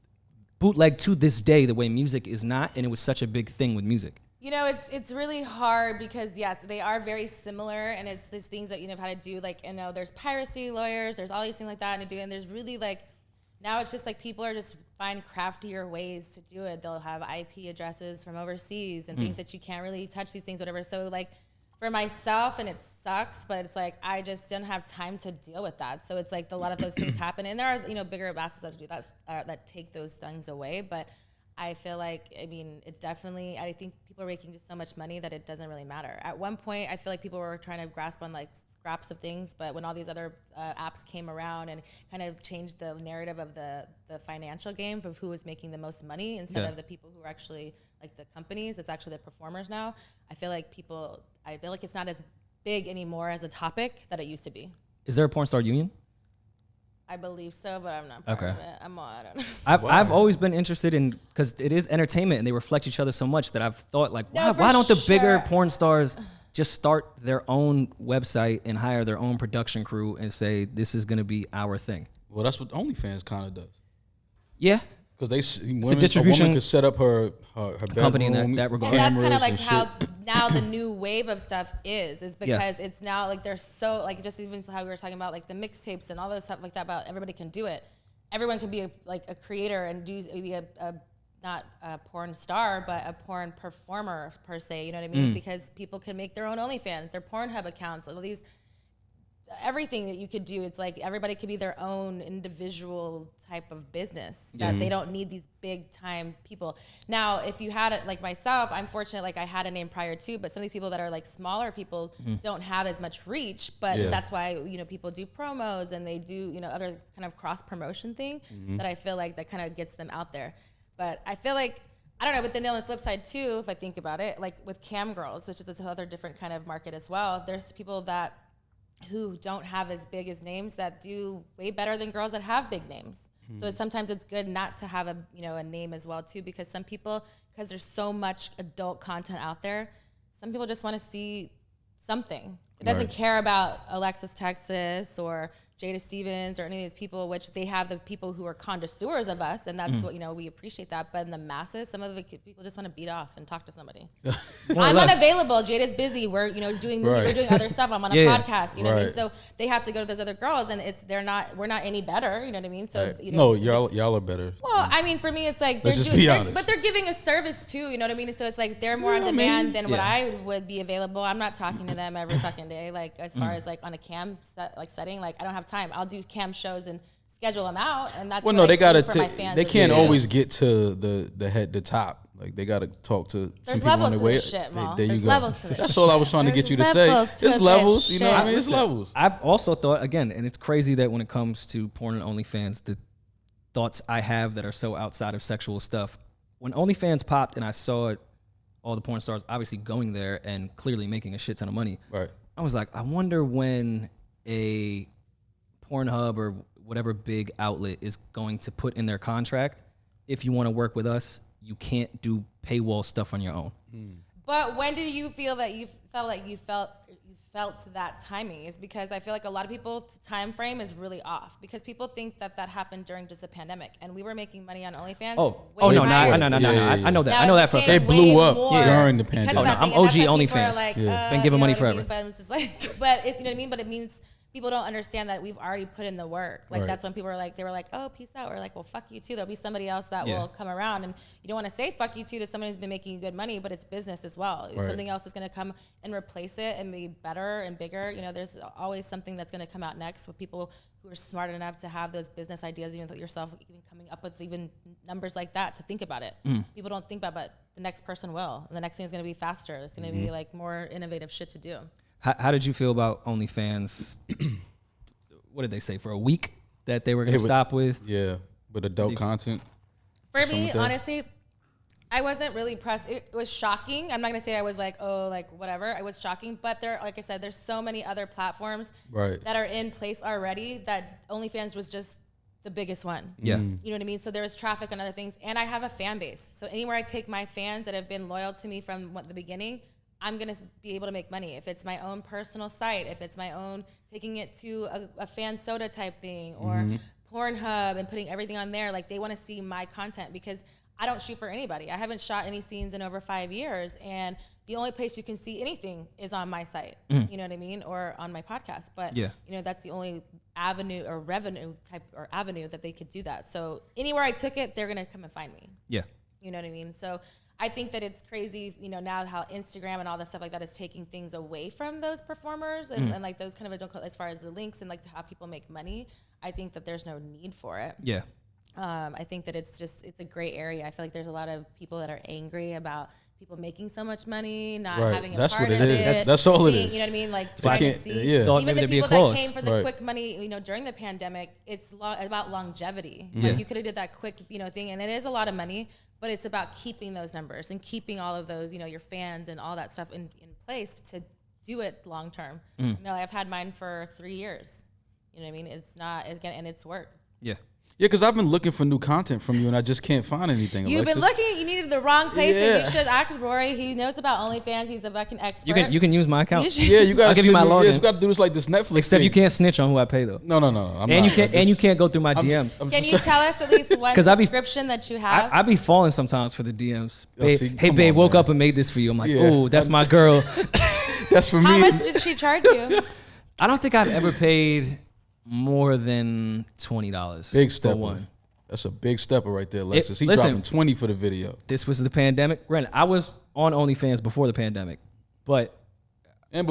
bootleg to this day the way music is not, and it was such a big thing with music. You know, it's really hard because, yes, they are very similar, and it's these things that you know have had to do, like, you know, there's piracy lawyers, there's all these things like that, and there's really, like, now it's just like people are just find craftier ways to do it. They'll have IP addresses from overseas and things that you can't really touch these things, whatever. So, like, for myself, and it sucks, but it's like I just don't have time to deal with that. So it's like a lot of those things happen, and there are, you know, bigger masses that do that, that take those things away. But I feel like, I mean, it's definitely, I think people are making just so much money that it doesn't really matter. At one point, I feel like people were trying to grasp on like scraps of things, but when all these other apps came around and kind of changed the narrative of the financial game of who was making the most money instead of the people who were actually like the companies, it's actually the performers now. I feel like it's not as big anymore as a topic that it used to be. Is there a porn star union? I believe so, but I'm not part of it. I don't know. I've always been interested in, because it is entertainment and they reflect each other so much that I've thought like, why don't the bigger porn stars just start their own website and hire their own production crew and say, this is going to be our thing? Well, that's what OnlyFans kind of does. Yeah. Because a distribution woman could set up her company in that regard. And that's kind of like how now the new wave of stuff is because it's now like they're so like, just even how we were talking about like the mixtapes and all those stuff like that, about everybody can do it. Everyone can be a creator and be a not a porn star, but a porn performer per se. You know what I mean? Because people can make their own OnlyFans, their Pornhub accounts, all these everything that you could do. It's like everybody could be their own individual type of business that they don't need these big time people. Now, if you had it like myself, I'm fortunate, like I had a name prior to, but some of these people that are like smaller people don't have as much reach, but that's why, you know, people do promos and they do, you know, other kind of cross promotion thing that I feel like that kind of gets them out there. But I feel like, I don't know, but then on the flip side too, if I think about it, like with cam girls, which is this other different kind of market as well, there's people that who don't have as big as names that do way better than girls that have big names. So sometimes it's good not to have a, you know, a name as well too, because some people, because there's so much adult content out there, some people just want to see something. It doesn't care about Alexis Texas or Jada Stevens or any of these people, which they have the people who are connoisseurs of us, and that's what, you know, we appreciate that. But in the masses, some of the people just want to beat off and talk to somebody. I'm unavailable. Jada's busy. We're, you know, doing movies. We're doing other stuff. I'm on a podcast. You know what I mean? So they have to go to those other girls, and we're not any better. You know what I mean? So you know, no, y'all are better. Well, I mean, for me, it's like Let's just be honest. but they're giving a service too. You know what I mean? And so it's like they're more on demand than what I would be available. I'm not talking to them every fucking day. Like as far as like on a cam setting, like I don't have time. I'll do cam shows and schedule them out, and that's Well, no, they gotta. They can't too. always get to the top. Like they gotta talk to There's some people on levels their to way. this shit, Mal. There There's you go. levels to this That's all I was trying to get you to say. It's levels, you know what I mean? It's levels. I've also thought, again, and it's crazy that when it comes to porn and OnlyFans, the thoughts I have that are so outside of sexual stuff. When OnlyFans popped and I saw all the porn stars obviously going there and clearly making a shit ton of money, Right. I was like, I wonder when a Pornhub or whatever big outlet is going to put in their contract, if you want to work with us, you can't do paywall stuff on your own. But when did you feel that you felt like you felt that timing? Is because I feel like a lot of people's time frame is really off, because people think that happened during just a pandemic, and we were making money on OnlyFans. No, I know that. I know that for a They fact. blew up during the pandemic. I'm OG OnlyFans. Like, Been giving money forever. But I'm just like, but it's, you know what I mean. But it means people don't understand that we've already put in the work. Like that's when people were like, oh, peace out. We're like, well, fuck you too. There'll be somebody else that will come around, and you don't want to say fuck you too to someone who's been making you good money, but it's business as well. Something else is going to come and replace it and be better and bigger. You know, there's always something that's going to come out next with people who are smart enough to have those business ideas, even yourself, even coming up with even numbers like that to think about it. People don't think about, but the next person will. And the next thing is going to be faster. It's going to be like more innovative shit to do. How did you feel about OnlyFans? What did they say, for a week that they were going to stop with? Yeah, with adult content. For me, honestly, I wasn't really pressed. It was shocking. I'm not going to say I was like, oh, like whatever. It was shocking. But there, like I said, there's so many other platforms that are in place already that OnlyFans was just the biggest one. Yeah. You know what I mean? So there was traffic on other things. And I have a fan base. So anywhere I take my fans that have been loyal to me from the beginning, I'm going to be able to make money. If it's my own personal site, if it's my own taking it to a fan soda type thing, or Pornhub and putting everything on there, like they want to see my content, because I don't shoot for anybody. I haven't shot any scenes in over 5 years, and the only place you can see anything is on my site. You know what I mean? Or on my podcast. But you know, that's the only avenue or revenue type or avenue that they could do that. So anywhere I took it, they're going to come and find me. Yeah. You know what I mean? So I think that it's crazy, you know, now how Instagram and all that stuff like that is taking things away from those performers and like those kind of adult, as far as the links and like how people make money. I think that there's no need for it. Yeah. I think that it's a gray area. I feel like there's a lot of people that are angry about people making so much money, not having a part of it. That's all it is. You know what I mean? Like trying to see. Thought Even maybe the there'd be a people that clause. came for the quick money, you know, during the pandemic, it's about longevity. Like you could have did that quick, you know, thing, and it is a lot of money, but it's about keeping those numbers and keeping all of those, you know, your fans and all that stuff in place to do it long term. You know, I've had mine for 3 years. You know what I mean? It's not, again, and it's work. Yeah. Yeah, because I've been looking for new content from you, and I just can't find anything. You've been Alexis. looking. You needed the wrong places. Yeah. You should ask Rory. He knows about OnlyFans. He's a fucking expert. You can use my account. Yeah, you got to give you my login. You got to do this like this Netflix. Except thing. you can't snitch on who I pay though. No. You can't go through my DMs. Can you tell us at least one subscription that you have? I be falling sometimes for the DMs. Babe, see, hey come babe, on, woke man. up and made this for you. I'm like, oh, that's my girl. That's for How me. much did she charge you? I don't think I've ever paid more than $20. Big for step one. That's a big stepper right there, Alexis. He listen, dropping 20 for the video. This was the pandemic. Granted, I was on OnlyFans before the pandemic, but And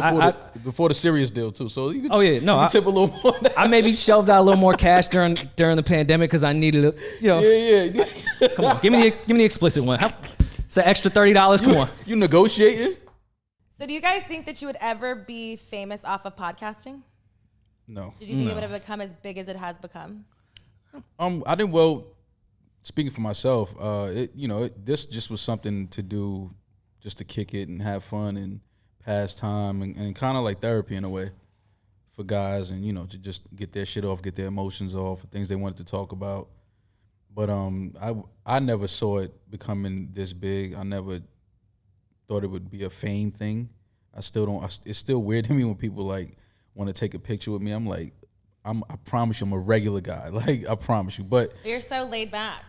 before the serious deal too. So you could, tip a little more. I maybe shelved out a little more cash during the pandemic because I needed it. Yeah. Come on, give me the explicit one. It's an extra $30. Come on. You negotiating? So do you guys think that you would ever be famous off of podcasting? No. Did you think it would have become as big as it has become? I didn't. Well, speaking for myself, this just was something to do, just to kick it and have fun and pass time and kind of like therapy in a way for guys, and to just get their shit off, get their emotions off, things they wanted to talk about. But I never saw it becoming this big. I never thought it would be a fame thing. I still don't. It's still weird to me when people like want to take a picture with me. I'm like, I promise you, I'm a regular guy. Like, I promise you. But you're so laid back.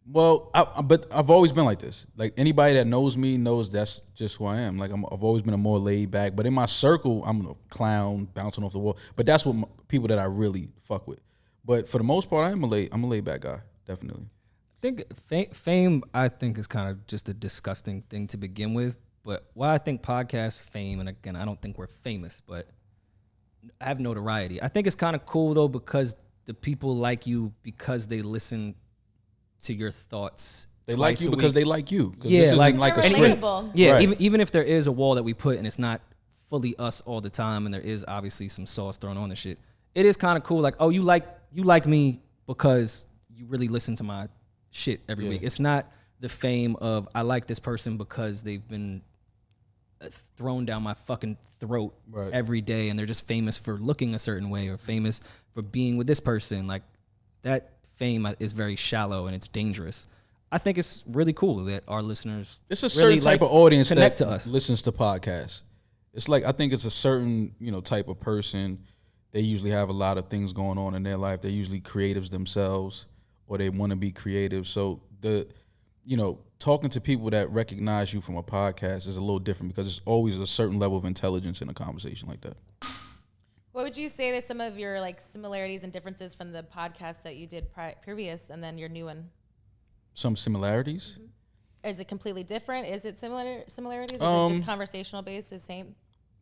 Well, but I've always been like this. Like, anybody that knows me knows that's just who I am. Like, I've always been a more laid back. But in my circle, I'm a clown bouncing off the wall. But that's what people that I really fuck with. But for the most part, I'm a laid back guy, definitely. I think fame, I think, is kind of just a disgusting thing to begin with. But why I think podcast fame, and again, I don't think we're famous, but I have notoriety. I think it's kind of cool though, because the people like you because they listen to your thoughts. They like you because they like you. Yeah, this like a script. Yeah, right. even if there is a wall that we put and it's not fully us all the time, and there is obviously some sauce thrown on the shit, it is kind of cool. Like, oh, you like me because you really listen to my shit every week. It's not the fame of I like this person because they've been thrown down my fucking throat every day, and they're just famous for looking a certain way or famous for being with this person. Like, that fame is very shallow and it's dangerous. I think it's really cool that our listeners, it's a certain really type of audience connect that to us. Listens to podcasts. It's like, I think it's a certain type of person. They usually have a lot of things going on in their life. They're usually creatives themselves, or they want to be creative. So talking to people that recognize you from a podcast is a little different, because there's always a certain level of intelligence in a conversation like that. What would you say that some of your like similarities and differences from the podcast that you did previous and then your new one? Some similarities? Mm-hmm. Is it completely different? Is it similarities? Is it just conversational based, the same?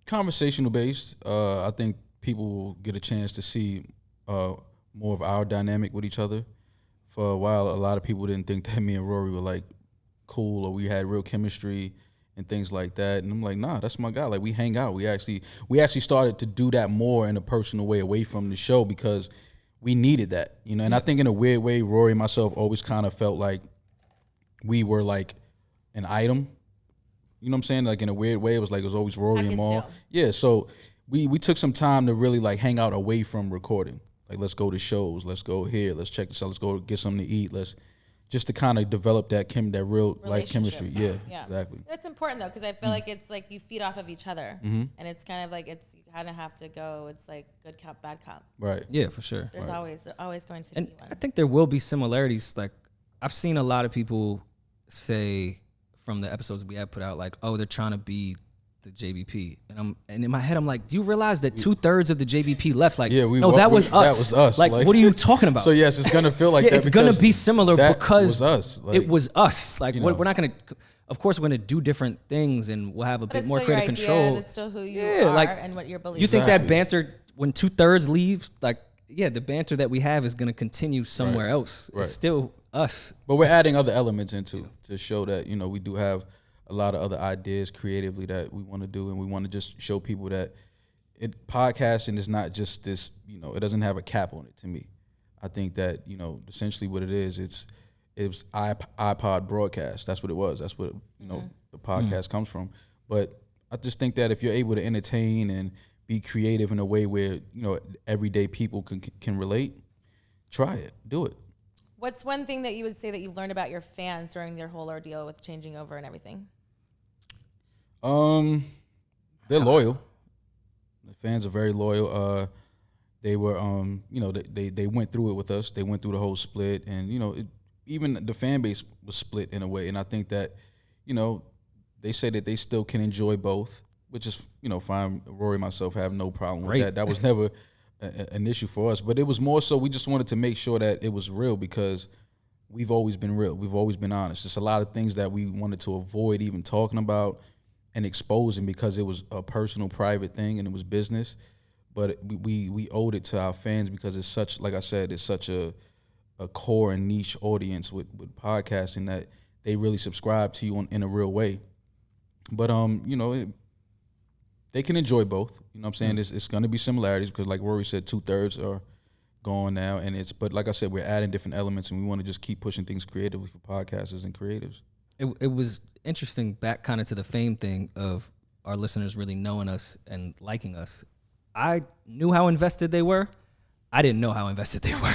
Conversational based. I think people will get a chance to see more of our dynamic with each other. For a while, a lot of people didn't think that me and Rory were like cool, or we had real chemistry and things like that. And I'm like, nah, that's my guy. Like, we hang out. We actually started to do that more in a personal way away from the show, because we needed that, And I think in a weird way, Rory and myself always kind of felt like we were like an item. You know what I'm saying? Like, in a weird way, it was always Rory and Mal. Yeah. So we took some time to really like hang out away from recording. Like, let's go to shows. Let's go here. Let's check this out. Let's go get something to eat. Just to kind of develop that real life chemistry. Yeah, exactly. That's important though, because I feel like it's like you feed off of each other, and it's kind of like you kind of have to go. It's like good cop, bad cop. Right. Yeah, for sure. There's always going to be one. I think there will be similarities. Like, I've seen a lot of people say from the episodes we have put out, like, oh, they're trying to be the JBP, and in my head I'm like, do you realize that 2/3 of the JBP left? Like, that was us. That was us. Like, what are you talking about? So yes, it's gonna feel like that. It's gonna be similar because was us. Like, it was us. Like, we're not gonna. Of course, we're gonna do different things, and we'll have a bit more creative control. It's still who you are, and what your beliefs. You think that banter when 2/3 leaves, like, the banter that we have is gonna continue somewhere else. It's still us, but we're adding other elements into to show that we do have a lot of other ideas creatively that we want to do, and we want to just show people that podcasting is not just this, it doesn't have a cap on it to me. I think that, essentially what it is, it was iPod broadcast. That's what it was. That's what, the podcast comes from. But I just think that if you're able to entertain and be creative in a way where, everyday people can relate, try it, do it. What's one thing that you would say that you've learned about your fans during their whole ordeal with changing over and everything? They're loyal. The fans are very loyal. They were, they went through it with us. They went through the whole split, and even the fan base was split in a way. And I think that, they say that they still can enjoy both, which is, fine. Rory and myself have no problem with that. That was never an issue for us, but it was more so we just wanted to make sure that it was real, because we've always been real. We've always been honest. There's a lot of things that we wanted to avoid even talking about, and exposing because it was a personal, private thing and it was business. But we owed it to our fans because it's such, like I said, it's such a core and niche audience with podcasting that they really subscribe to you in a real way. But they can enjoy both. You know what I'm saying? It's going to be similarities because, like Rory said, 2/3 are gone now, but like I said, we're adding different elements, and we want to just keep pushing things creatively for podcasters and creatives. It was interesting back kind of to the fame thing of our listeners really knowing us and liking us. I knew how invested they were. I didn't know how invested they were.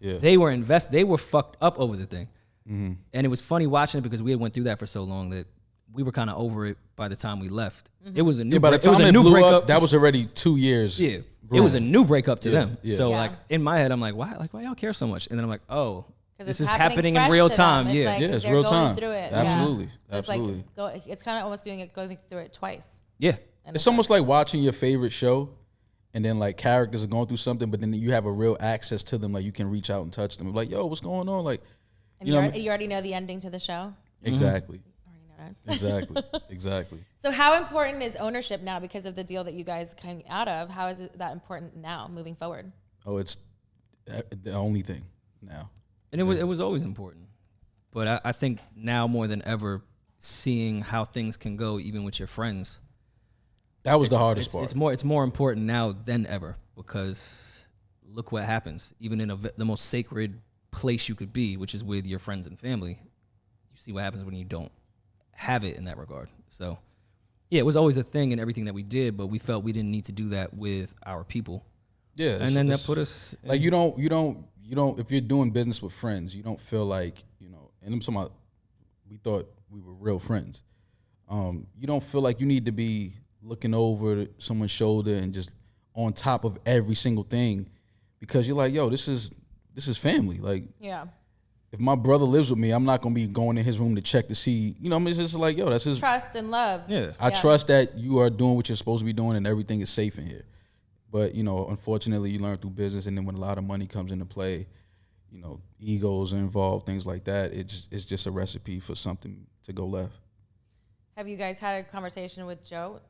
Yeah. They were invested. They were fucked up over the thing. Mm-hmm. And it was funny watching it because we had went through that for so long that we were kind of over it by the time we left. Mm-hmm. It was a new by the time it blew up, that was already 2 years. Yeah. It was a new breakup to them. Yeah. So like in my head, I'm like, why y'all care so much? And then I'm like, oh, this is happening in real time. It's like it's real time. Through it. Absolutely. So Absolutely. It's kind of almost going through it twice. Yeah. It's almost like watching your favorite show and then like characters are going through something, but then you have a real access to them. Like you can reach out and touch them. Like, yo, what's going on? Like, and you already know the ending to the show. Exactly. Mm-hmm. Exactly. So how important is ownership now because of the deal that you guys came out of? How is it that important now moving forward? Oh, it's the only thing now. And it was always important. But I think now more than ever, seeing how things can go even with your friends. That was the hardest part. It's more important now than ever because look what happens. Even in the most sacred place you could be, which is with your friends and family, you see what happens when you don't have it in that regard. So, yeah, it was always a thing in everything that we did, but we felt we didn't need to do that with our people. Yeah, and then that put us like you don't. If you're doing business with friends, you don't feel like And I'm talking about, we thought we were real friends. You don't feel like you need to be looking over someone's shoulder and just on top of every single thing, because you're like, yo, this is family. Like, yeah. If my brother lives with me, I'm not gonna be going in his room to check to see. It's just like, yo, that's his trust and love. Yeah, I trust that you are doing what you're supposed to be doing, and everything is safe in here. But unfortunately, you learn through business, and then when a lot of money comes into play, egos are involved, things like that. It's just a recipe for something to go left. Have you guys had a conversation with Joe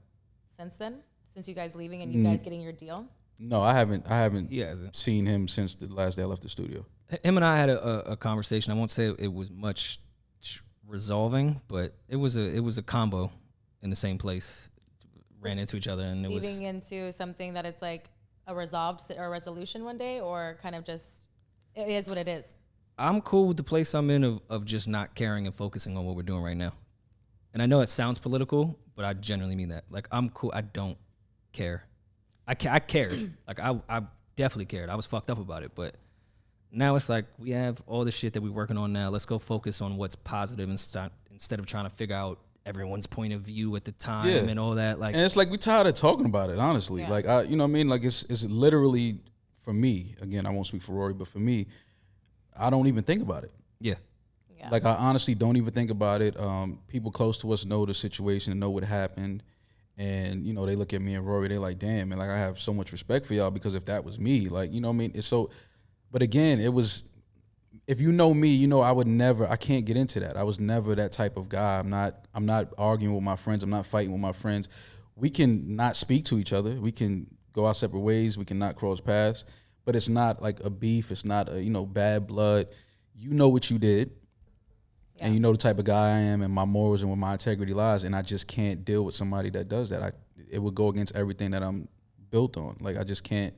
since then? Since you guys leaving and you guys getting your deal? No, I haven't seen him since the last day I left the studio. Him and I had a conversation. I won't say it was much resolving, but it was a combo in the same place. Ran into each other, and it was leading into something that it's like a resolved or a resolution one day, or kind of just it is what it is. I'm cool with the place I'm in of just not caring and focusing on what we're doing right now. And I know it sounds political, but I genuinely mean that. Like, I'm cool. I don't care. I cared. Like, I definitely cared. I was fucked up about it, but now it's like we have all the shit that we're working on now. Let's go focus on what's positive instead of trying to figure out everyone's point of view at the time and all that. Like, and it's like we're tired of talking about it, honestly. Yeah. Like, you know what I mean? Like, it's literally, for me, again, I won't speak for Rory, but for me, I don't even think about it. Yeah. Like, I honestly don't even think about it. People close to us know the situation and know what happened. And, they look at me and Rory, they're like, damn, man, like, I have so much respect for y'all, because if that was me, like, you know what I mean? It's so, but again, it was, if you know me, I can't get into that. I was never that type of guy. I'm not arguing with my friends. I'm not fighting with my friends. We can not speak to each other. We can go our separate ways. We can not cross paths, but it's not like a beef. It's not bad blood. You know what you did. Yeah. And you know the type of guy I am and my morals and where my integrity lies, and I just can't deal with somebody that does that. It would go against everything that I'm built on. Like, I just can't,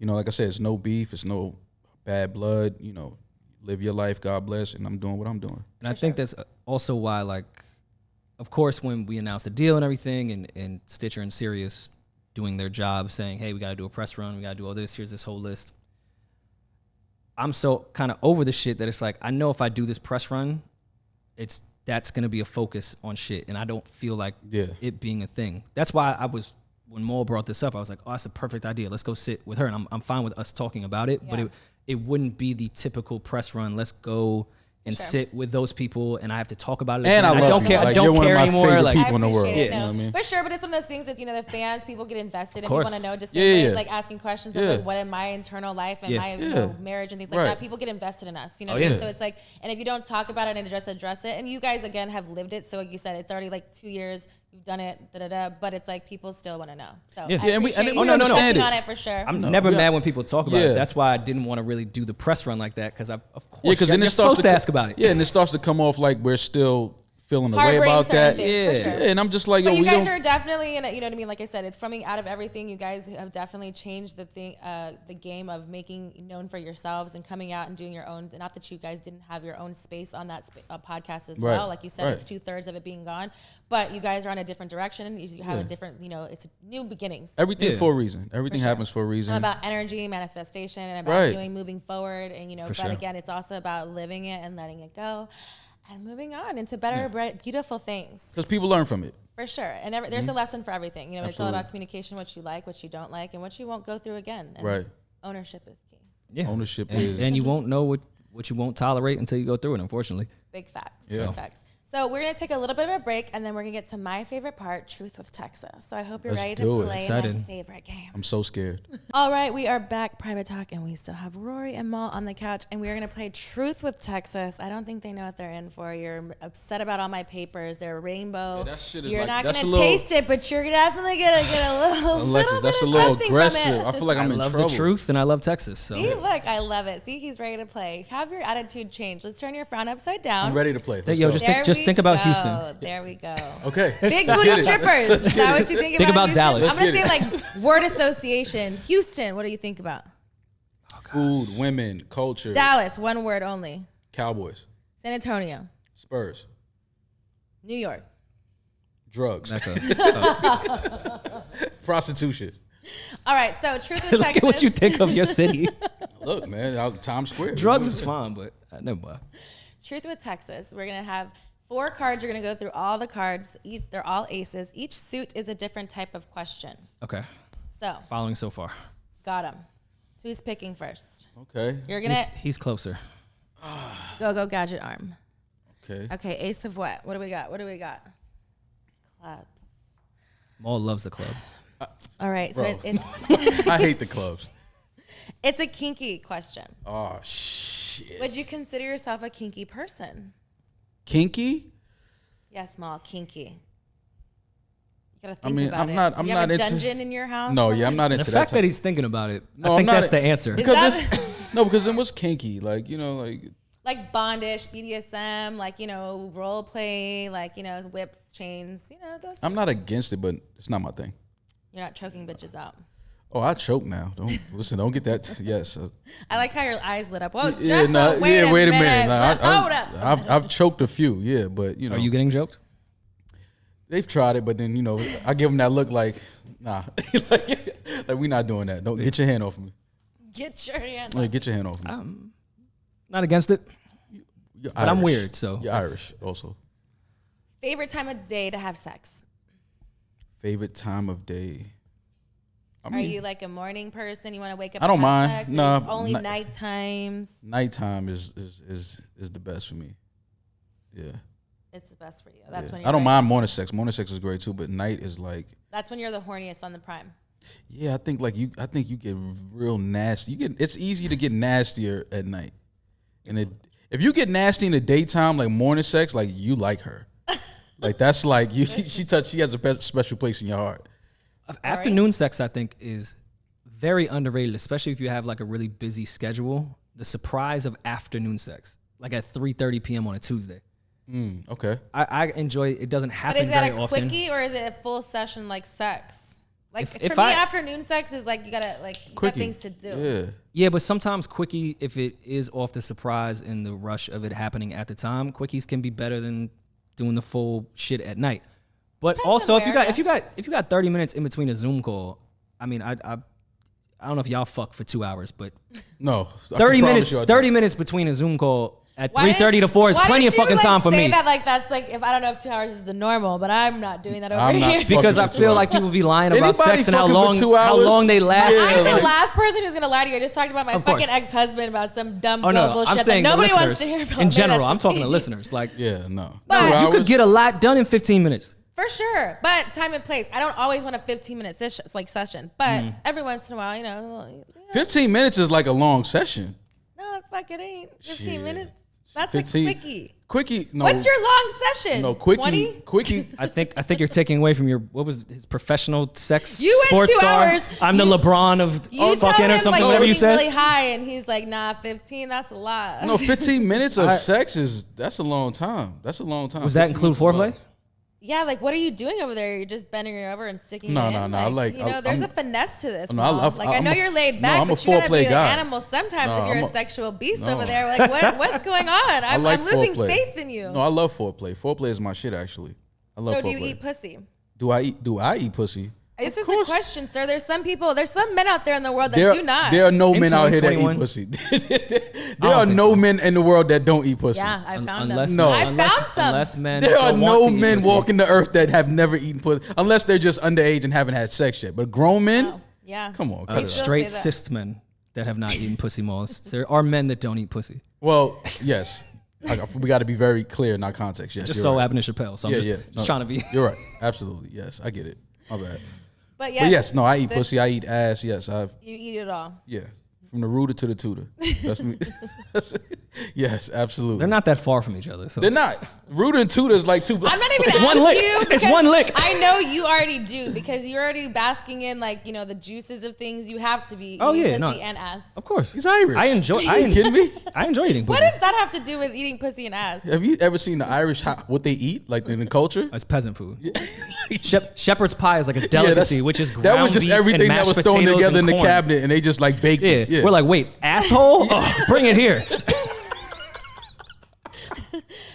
like I said, it's no beef, it's no bad blood, live your life, God bless, and I'm doing what I'm doing. And I think that's also why, like, of course, when we announced the deal and everything, and Stitcher and Sirius doing their job, saying, hey, we got to do a press run, we got to do all this, here's this whole list. I'm so kind of over the shit that it's like, I know if I do this press run, that's going to be a focus on shit, and I don't feel like it being a thing. That's why when Mal brought this up, I was like, oh, that's a perfect idea. Let's go sit with her, and I'm fine with us talking about it, but it wouldn't be the typical press run. Let's go and Sure. sit with those people, and I have to talk about it. And again. I love don't you. care. Like, I don't you're one care of my anymore. favorite Like, people in the world. appreciate it, You know what I mean? For sure, but it's one of those things that, the fans, people get invested and course. they want to know just Yeah, in ways yeah. like asking questions Yeah. of like, what in my internal life and Yeah. my Yeah. marriage and things like Right. that. People get invested in us, you know Oh, what I mean? yeah. So it's like, and if you don't talk about it and address it, and you guys, again, have lived it. So like you said, it's already like 2 years, you've done it, but it's like people still want to know. So Yeah. I Yeah, and we- appreciate and you we no, no, no. understand touching it. on it for sure. I'm No, never yeah. mad when people talk about Yeah. it. That's why I didn't want to really do the press run like that, because of Yeah, course, because then you're it starts supposed to ask about it. Yeah, and it starts to come off like we're still feeling a way Heartbreaks about certain that. things, Yeah. for sure. Yeah, and I'm just like, yo, But you we guys don't. are definitely, you know what I mean? Like I said, it's coming out of everything. You guys have definitely changed the game of making known for yourselves and coming out and doing your own. Not that you guys didn't have your own space on that podcast as Right, well. Like you said, right. it's 2/3 of it being gone. But you guys are on a different direction. You have a Yeah. different, it's new beginnings. Everything Yeah. for a reason. Everything For sure. happens for a reason. About energy, manifestation, and about Right. doing moving forward. And, For but sure. again, it's also about living it and letting it go and moving on into better, bright, beautiful things. Because people learn from it. For sure. And there's a lesson for everything. It's all Mm-hmm. Absolutely. about communication, what you like, what you don't like, and what you won't go through again. And Right. ownership is key. Yeah. Ownership and, is- and you won't know what you won't tolerate until you go through it, unfortunately. Big facts. Yeah. Big facts. So we're going to take a little bit of a break, and then we're going to get to my favorite part, Truth with Texas. So I hope you're Let's ready do to it. play my Excited. favorite game. I'm so scared. All right, we are back, Private Talk, and we still have Rory and Mal on the couch, and we are going to play Truth with Texas. I don't think they know what they're in for. You're upset about all my papers. They're rainbow. Yeah, that shit is You're like- not that's going a to little- taste it, but you're definitely going to get a little, Alexis, little that's bit a of little something from it. aggressive. I feel like I I'm in love trouble. the truth, and I love Texas. So See, look, I love it. See, he's ready to play. Have your attitude change. Let's turn your frown upside down. I'm ready to play. Let's Yo, go. just There Just we think about go. Houston. There we go. Okay. Big Let's booty get it. strippers. Is that what you think about? Think about Houston? Dallas. I'm gonna Let's say get like word association. Houston. What do you think about? Food, women, culture, Dallas. One word only. Cowboys, San Antonio. Spurs, New York. drugs, That's prostitution. All right. So truth with Look Texas. at what you think of your city. Look, man, out Times Square. Drugs is fine, but never mind. Truth with Texas. We're gonna have 4 cards. You're gonna go through all the cards. They're all aces. Each suit is a different type of question. Okay, So following so far. got them. Who's picking first? Okay. You're gonna He's closer. go gadget arm. Okay. Okay, ace of what? What do we got? Clubs. Maul loves the club. All right, so Bro. it's I hate the clubs. it's a kinky question. Oh shit. Would you consider yourself a kinky person? Kinky? Yes, Mal, kinky. You gotta think I mean, about I'm it. not- I'm you not have a into- dungeon in your house? No, yeah, I'm not The into fact that. that he's thinking about it, No, I think I'm not- that's the answer. Is because that- it's, no, because then what's kinky? Like, like like bondage, BDSM, like role play, like whips, chains, those. I'm not against it, but it's not my thing. You're not choking bitches out. Oh, I choke now. Don't get that. Yes. I like how your eyes lit up. Whoa, Yeah, just no, wait a minute. Nah, Hold up. I've choked a few, yeah, but Are you getting joked? they've tried it, but then I give them that look like, nah, like we not doing that. Don't get your hand off me. Get your hand. Like, get your hand off me. Not against it. You're but I'm Irish. weird, so- You're Irish also. Favorite time of day to have sex? Favorite time of day. I Are mean, you like a morning person? You want to wake up? I don't and have mind. sex? Or Nah, just only nah. night times. nighttime is the best for me. Yeah. It's the best for you. That's Yeah. when you're I don't ready. mind morning sex. Morning sex is great too, but night is like, That's when you're the horniest on the prime. yeah, I think you get real nasty. It's easy to get nastier at night. And if you get nasty in the daytime, like morning sex, like you like her. Like that's like she has a special place in your heart. Afternoon sex, I think, is very underrated, especially if you have like a really busy schedule. The surprise of afternoon sex, like at 3:30 p.m. on a Tuesday. Okay. I enjoy it. It doesn't But happen is that very a often. quickie or is it a full session like sex? Like If for me, I- afternoon sex is like you got Quickie. things to do. Yeah. Yeah, but sometimes quickie, if it is off the surprise and the rush of it happening at the time, quickies can be better than doing the full shit at night. But Depends also, on if you where, got 30 minutes in between a Zoom call, I mean, I don't know if y'all fuck for 2 hours, but No. I 30 can minutes promise you I 30 minutes between a Zoom call At 3:30 to 4 is plenty of fucking time for me. Say that like that's like if I don't know if 2 hours is the normal, but I'm not doing that over I'm not here. fucking Because I with feel 2 like people be lying about Anybody sex and how fucking for 2 hours? long they last. Yeah, I'm the like- last person who's gonna lie to you. I just talked about my Of course. fucking ex-husband about some dumb Oh no, bullshit I'm saying that the nobody wants listeners to hear about. in Maybe general. that's I'm just talking me. to listeners. Like Yeah, no. But 2 you hours? could get a lot done in 15 minutes. For sure, but time and place. I don't always want a 15-minute session, but every once in a while, you know. 15 minutes is like a long session. No, fuck it ain't. 15 Shit. minutes. That's 15 a quickie. Quickie, no. What's your long session? No, quickie. 20? Quickie. I think you're taking away from your what was his professional sex You went sports 2 star. hours. I'm the LeBron of You tell fucking him or something. like Whatever you he's said. really high, and he's like, nah, 15. That's a lot. No, 15 minutes of I- sex that's a long time. That's a long time. Was that 15 include minutes is a foreplay? lot. Yeah, like what are you doing over there? You're just bending her over and sticking No, it no, in. no, I Like, like- you know, there's I'm- a finesse to this. No, Mom. I I know I'm a- you're laid no, back, I'm a but you gotta foreplay be an guy. animal sometimes No, if you're I'm a a- sexual beast no. over there. Like what's going on? I'm like losing foreplay. faith in you. No, I love foreplay. Foreplay is my shit, actually. I love So foreplay. do you eat pussy? Do I eat pussy? This Of is a course. question, sir. There's some men out there in the world that There, do not. there are no In men out here that 2021. eat pussy. there don't are think no so. men in the world that don't eat pussy. Yeah, I found Unless them. No. I unless, found some. unless men There are don't want no to eat men pussy. walking the earth that have never eaten pussy, unless they're just underage and haven't had sex yet. But grown men, Oh, yeah. come on, cut They it out. still Straight say that. cis men that have not eaten pussy molds. There are men that don't eat pussy. Well, yes, we got to be very clear in our context. Yes, Just you're so right. Abner Chappelle. So I'm Yeah, just, yeah. just No, trying to be. You're right. Absolutely. Yes, I get it. My bad. But But yes, no, I eat this- pussy. I eat ass. Yes, You eat it all. yeah. From the rooter to the tutor. That's me. Yes, absolutely. They're not that far from each other. So They're not. Rooter and tutor is like two blocks. I'm not even It's asking one lick. you. It's because one lick. I know you already do because you're already basking in like the juices of things. You have to be. Oh, eating yeah, pussy no. and ass. of course. He's Irish. I enjoy. Are you kidding me? I enjoy eating pussy. What does that have to do with eating pussy and ass? Have you ever seen the Irish what they eat, like in the culture? It's peasant food. Shepherd's pie is like a Yeah, delicacy, which is ground that was just beef and everything that mashed was thrown potatoes together in and the corn. cabinet, and they just like baked Yeah. it. Yeah, We're like, wait, asshole? Oh, bring it here.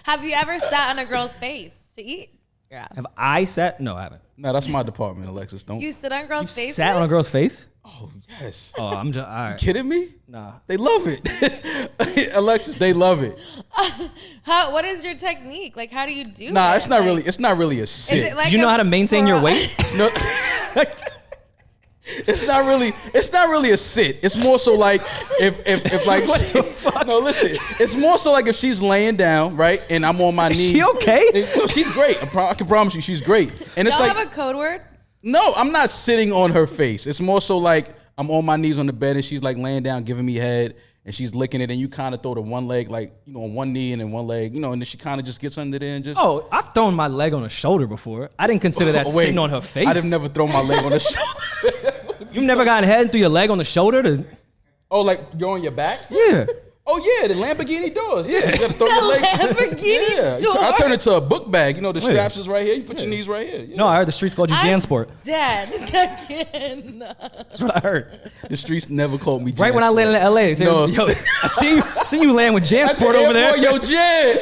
Have you ever sat on a girl's face to eat your ass? Have I sat? No, I haven't. no, that's my department, Alexis. Don't. You sit on girls' faces? Sat on a girl's face? Oh yes. Oh, I'm just all right. Kidding me? Nah. They love it, Alexis. They love it. What is your technique? Like, how do you do it? Nah, it's not Like, really. It's not really a Is sit. it like Do you know a how to maintain your fro- weight? No, it's not really. It's not really a sit. It's more so like if like. What the fuck? No, listen. It's more so like if she's laying down, right, and I'm on my Is knees. she okay? No, she's great. I can promise you, she's great. And it's Y'all like have a code word? no, I'm not sitting on her face. It's more so like I'm on my knees on the bed and she's like laying down, giving me head, and she's licking it, and you kind of throw the one leg like on one knee and then one leg, and then she kind of just gets under there and just. Oh, I've thrown my leg on her shoulder before. I didn't consider that Wait, sitting on her face. I'd have never thrown my leg on the shoulder. You've never gotten head through your leg on the shoulder? Oh, like you're on your back? Yeah. Oh yeah, the Lamborghini doors. Yeah, you gotta throw your legs. Lamborghini Yeah, door? I turn it to a book bag. The straps is right here. You put your knees right here. Yeah. No, I heard the streets called you I'm Jansport. dead again. That's what I heard. The streets never called me. Right when I landed in LA, they said, No. yo, I seen you land with Jansport over there. Yo, Jan.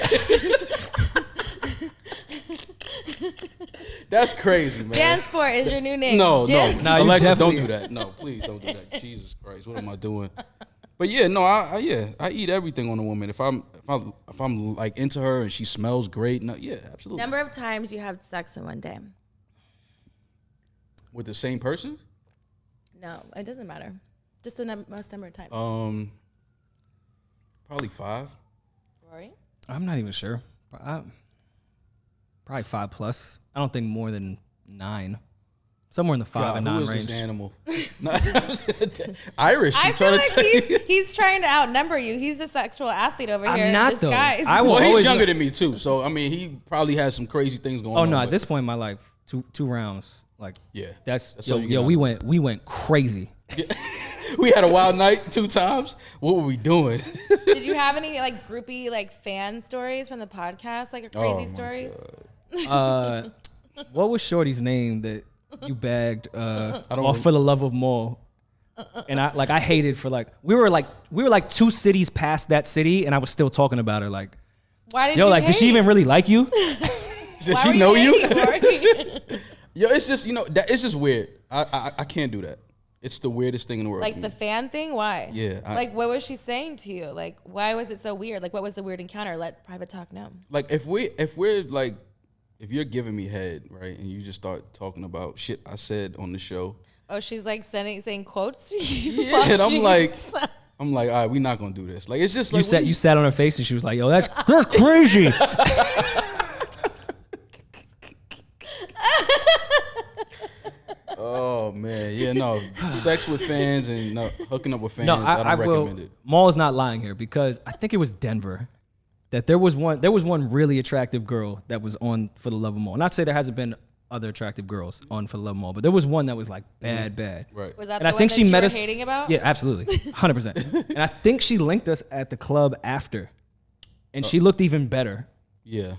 That's crazy, man. Jansport is your new name. No, Jansport. Nah, you Alexis, don't definitely- do that. No, please don't do that. Jesus Christ, what am I doing? But yeah, no, I eat everything on a woman. If I'm like into her and she smells great, no, yeah, absolutely. Number of times you have sex in one day? With the same person? No, it doesn't matter. Just the most number of times. Probably 5. Rory? I'm not even sure. Probably 5+. I don't think more than 9. Somewhere in the 5 and 9 who is range. this animal? No, Irish. I I'm feel trying like to tell you. he's trying to outnumber you. He's the sexual athlete over I'm here in not, though. disguise. I will Well, he's always- younger than me too, so I mean, he probably has some crazy things going on. Oh no! At but- this point in my life, two rounds. Like Yeah. that's That's all you get yo. out We went crazy. we had a wild night 2 times. What were we doing? Did you have any like groupie like fan stories from the podcast, like crazy Oh, my stories? What was Shorty's name that you bagged don't off for the love of more? And I hated for we were like 2 cities past that city, and I was still talking about her. Like, Why did yo, you like, did she hate? even really like you? Does Why she were know you? hating, Rory? Yo, it's just that it's just weird. I can't do that. It's the weirdest thing in the world. Like the fan thing? Why? Yeah. Like, what was she saying to you? Like, why was it so weird? Like, what was the weird encounter? Let Private Talk know. Like if we're like, if you're giving me head, right, and you just start talking about shit I said on the show. Oh, she's like saying quotes to you. Yeah, and I'm like, all right, we're not gonna do this. Like it's just like you sat on her face and she was like, yo, that's crazy. Oh man, yeah, no, sex with fans and hooking up with fans. No, I don't recommend it. Maul is not lying here because I think it was Denver that there was one really attractive girl that was on For the Love of Maul. Not to say there hasn't been other attractive girls on For the Love of Maul, but there was one that was like bad. Right. Was that And the I think one she that met you us. were hating about? Yeah, absolutely, 100%. And I think she linked us at the club after, and she looked even better. Yeah,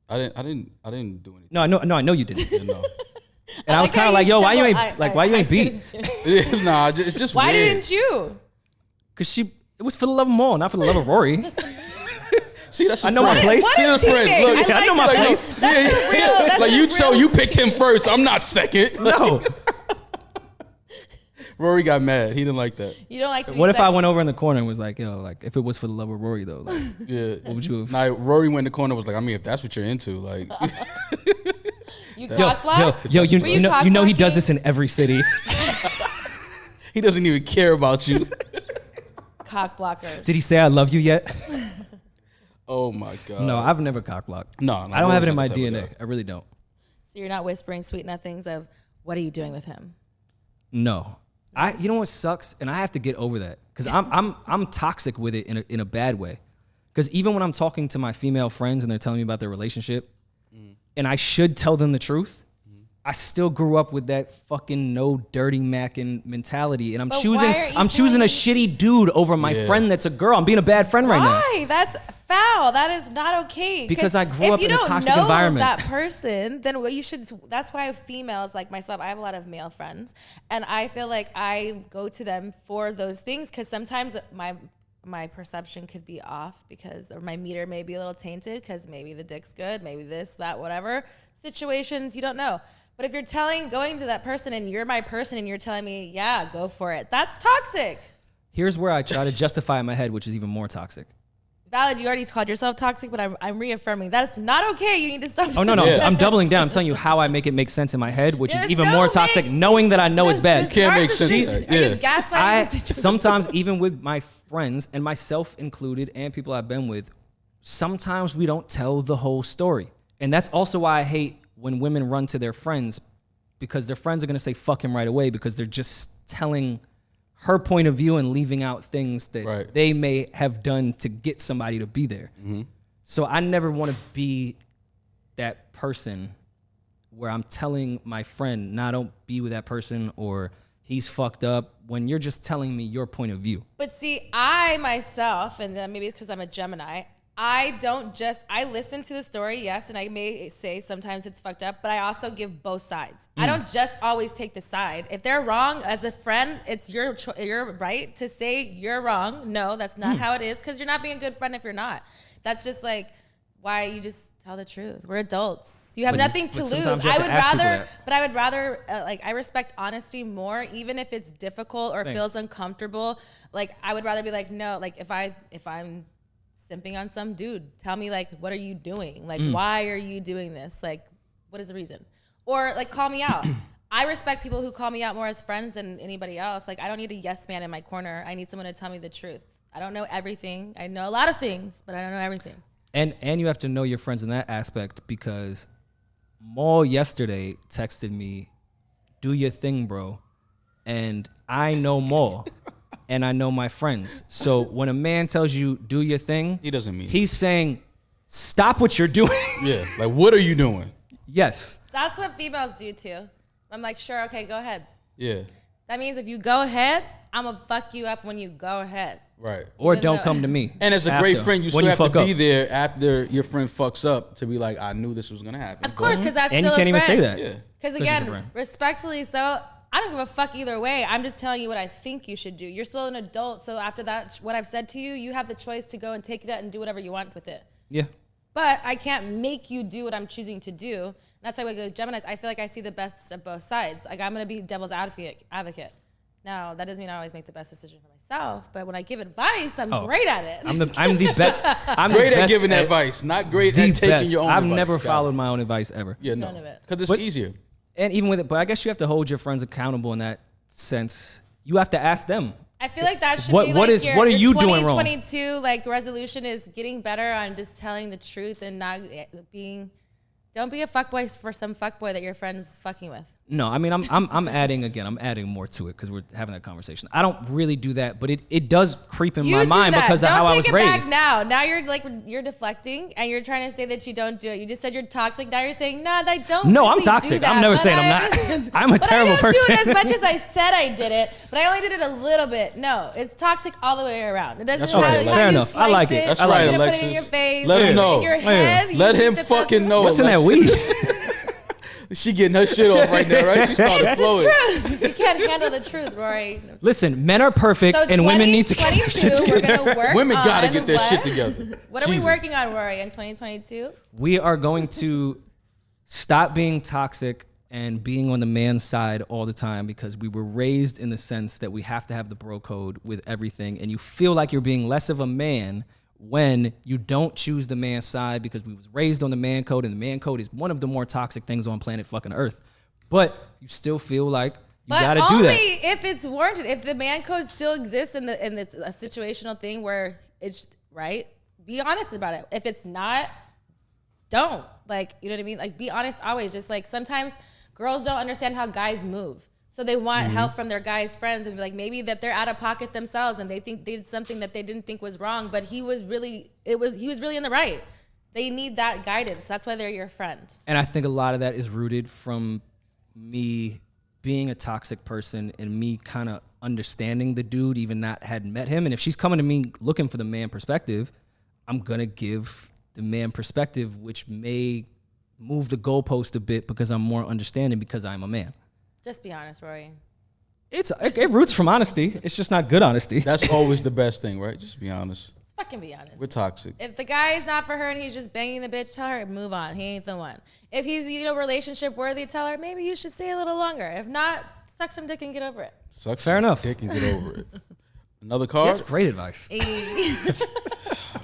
I didn't do anything. No, I know you didn't. Yeah, no. And I was kind of like, yo, why you ain't beat? Yeah, nah, it's just Why weird. didn't you? Because it was For the Love of Maul, not For the Love of Rory. See, that's I know my place. See, the friend. Look, I know my place. That's like you, real. so you picked him first. I'm not second. No. Rory got mad. He didn't like that. You don't like to be What if I second. went over in the corner and was like, yo, like if it was For the Love of Rory though, like, Yeah. what would you have? Nah, Rory went in the corner. Was like, I mean, if that's what you're into, like, You Yo, cock blocked? yo, Were you know he cock does this in every city. he doesn't even care about you. Cock blockers. Did he say I love you yet? Oh my god. No, I've never cock blocked. No, I don't have it in my Rory's not the type DNA. of I really don't. So you're not whispering sweet nothings of, what are you doing with him? No, you know what sucks, and I have to get over that because I'm toxic with it in a bad way. Because even when I'm talking to my female friends and they're telling me about their relationship, and I should tell them the truth, I still grew up with that fucking no dirty mackin' mentality, and I'm But choosing why are you I'm choosing a doing- shitty dude over my Yeah. friend that's a girl. I'm being a bad friend right now. Why? That's foul. That is not okay. Because I grew if up you in a don't toxic know environment. that person, then what you should. That's why females like myself. I have a lot of male friends, and I feel like I go to them for those things because sometimes my perception could be off or my meter may be a little tainted because maybe the dick's good, maybe this, that, whatever situations you don't know. But if you're going to that person and you're my person and you're telling me, yeah, go for it, that's toxic. Here's where I try to justify in my head, which is even more toxic. Valid, you already called yourself toxic, but I'm reaffirming that's not okay. You need to stop. Oh, no, Yeah. I'm doubling down. I'm telling you how I make it make sense in my head, which is There's even no more toxic, make- knowing that I know it's bad. Can't make sense of that. Are you Yeah. gaslighting the situation? Sometimes even with my friends and myself included and people I've been with, sometimes we don't tell the whole story. And that's also why I hate when women run to their friends because their friends are going to say fuck him right away because they're just telling her point of view and leaving out things that Right. they may have done to get somebody to be there. So I never want to be that person where I'm telling my friend, nah, don't be with that person or he's fucked up when you're just telling me your point of view. But see, I myself, and then maybe it's because I'm a Gemini, I listen to the story, yes, and I may say sometimes it's fucked up, but I also give both sides. I don't just always take the side. If they're wrong, as a friend, it's your right to say you're wrong. No, that's not how it is, because you're not being a good friend if you're not. That's just like why you just tell the truth. We're adults. You have But- nothing to but lose. sometimes you have I to would ask people rather, that. but I would rather, I respect honesty more, even if it's difficult or Same. feels uncomfortable. Like, I would rather be like, no, like if I'm simping on some dude, tell me like, what are you doing? Like, why are you doing this? Like, what is the reason? Or like, call me out. I respect people who call me out more as friends than anybody else. Like, I don't need a yes man in my corner. I need someone to tell me the truth. I don't know everything. I know a lot of things, but I don't know everything. And you have to know your friends in that aspect because Maul yesterday texted me, do your thing, bro. And I know Maul and I know my friends. So when a man tells you do your thing, He doesn't mean he's saying, stop what you're doing. Yeah, like what are you doing? Yes. That's what females do too. I'm like, sure, okay, go ahead. Yeah, That means if you go ahead, I'm gonna fuck you up when you go ahead. right. Or Even don't though- come to me. And as a great after, friend, you when still have fuck to be up. there after your friend fucks up to be like, I knew this was gonna happen. Of course, because that's And you still can't a even say friend. that. Yeah. Because Because it's a again, friend. respectfully, so I don't give a fuck either way. I'm just telling you what I think you should do. You're still an adult, so after that, what I've said to you, you have the choice to go and take that and do whatever you want with it. Yeah. But I can't make you do what I'm choosing to do. And that's why with Geminis, I feel like I see the best of both sides. Like I'm gonna be devil's advocate. Now, that doesn't mean I always make the best decision for myself, but when I give advice, I'm great at it. I'm the best. I'm Great the at best giving advice, not great at taking best. your own I've advice. never Got followed it. my own advice ever. Yeah, no. None of it. Because it's But- easier. And even with it, but I guess you have to hold your friends accountable in that sense. You have to ask them. I feel like that should What- be what like is- your, what are your you doing wrong? 2022 like resolution is getting better on just telling the truth and not being. Don't be a fuckboy for some fuckboy that your friend's fucking with. No, I mean I'm adding again. I'm adding more to it because we're having that conversation. I don't really do that, but it does creep in You my do mind that. because of Don't how I was take it back raised. now you're deflecting and you're trying to say that you don't do it. You just said you're toxic. Now you're saying I don't. No, I'm really toxic. do that, I'm never but saying I'm not. I'm a but terrible I don't do person. it as much as I said I did it, but I only did it a little bit. No, it's toxic all the way around. It doesn't That's matter right, how fair you enough. I like slice it. That's You're right, gonna Alexis. Put it in your face. Let him in know. your head. You Let think him that fucking that's- know. What's in that Alexis. weed? She getting her shit off right now, right? She started It's flowing. the truth. You can't handle the truth, Rory. Listen, men are perfect, So and women need to get their 2022, shit we're together. gonna work Women gotta on get their what? shit together. What are we Jesus. working on, Rory, in 2022? We are going to stop being toxic and being on the man's side all the time because we were raised in the sense that we have to have the bro code with everything, and you feel like you're being less of a man when you don't choose the man's side because we was raised on the man code, and the man code is one of the more toxic things on planet fucking Earth. But you still feel like you But gotta do only that. if it's warranted. If the man code still exists and it's a situational thing where it's right, be honest about it. If it's not, don't. Like, you know what I mean? Like, be honest always. Just like sometimes girls don't understand how guys move. So they want help from their guys' friends and be like maybe that they're out of pocket themselves and they think they did something that they didn't think was wrong, but he was really in the right. They need that guidance. That's why they're your friend. And I think a lot of that is rooted from me being a toxic person and me kind of understanding the dude, even not hadn't met him. And if she's coming to me looking for the man perspective, I'm gonna give the man perspective, which may move the goalpost a bit because I'm more understanding because I'm a man. Just be honest, Rory. It roots from honesty. It's just not good honesty. That's always the best thing, right? Just be honest. Just fucking be honest. We're toxic. If the guy is not for her and he's just banging the bitch, tell her move on. He ain't the one. If he's relationship worthy, tell her maybe you should stay a little longer. If not, suck some dick and get over it. Sucks Fair some enough. Dick and get over it. Another card. That's great advice. Hey,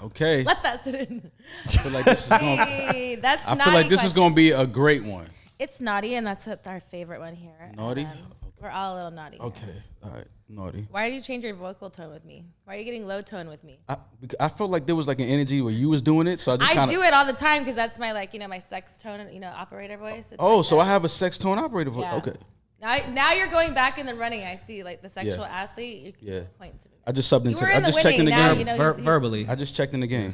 Okay. let that sit in. I feel like this is going. Hey, that's I naughty feel like this is question. going to be a great one. It's naughty, and that's our favorite one here. Naughty? We're all a little naughty. Okay. All right. Naughty. Why did you change your vocal tone with me? Why are you getting low tone with me? I felt like there was like an energy where you was doing it, so I just I kind of. do it all the time because that's my my sex tone, operator voice. It's Oh, like so that. I have a sex tone operator voice. Yeah. Okay. Now you're going back in the running. I see, like the sexual Yeah. athlete. You Yeah. point to me. I just subbed You into. were I in the just checked in the winning, now game. he's- Verbally. I just checked in the game.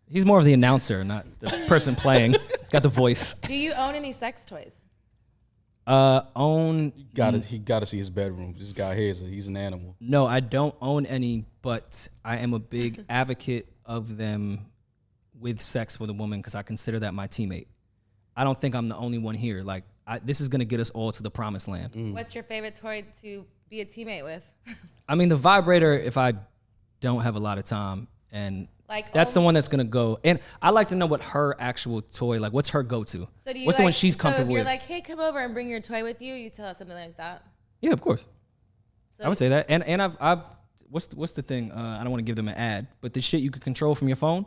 He's more of the announcer, not the person playing. He's got the voice. Do you own any sex toys? Own He gotta see his bedroom. This guy here he's an animal. No, I don't own any, but I am a big advocate of them with sex with a woman because I consider that my teammate. I don't think I'm the only one here. Like, this is going to get us all to the promised land. What's your favorite toy to be a teammate with? I mean, the vibrator, if I don't have a lot of time, and that's the one that's going to go. And I like to know what her actual toy, like, what's her go-to? So do you what's the one she's So comfortable if you're with? like, hey, come over and bring your toy with you, you tell us something like that. Yeah, of course. So I would say that. And I've what's the thing? I don't want to give them an ad, but the shit you could control from your phone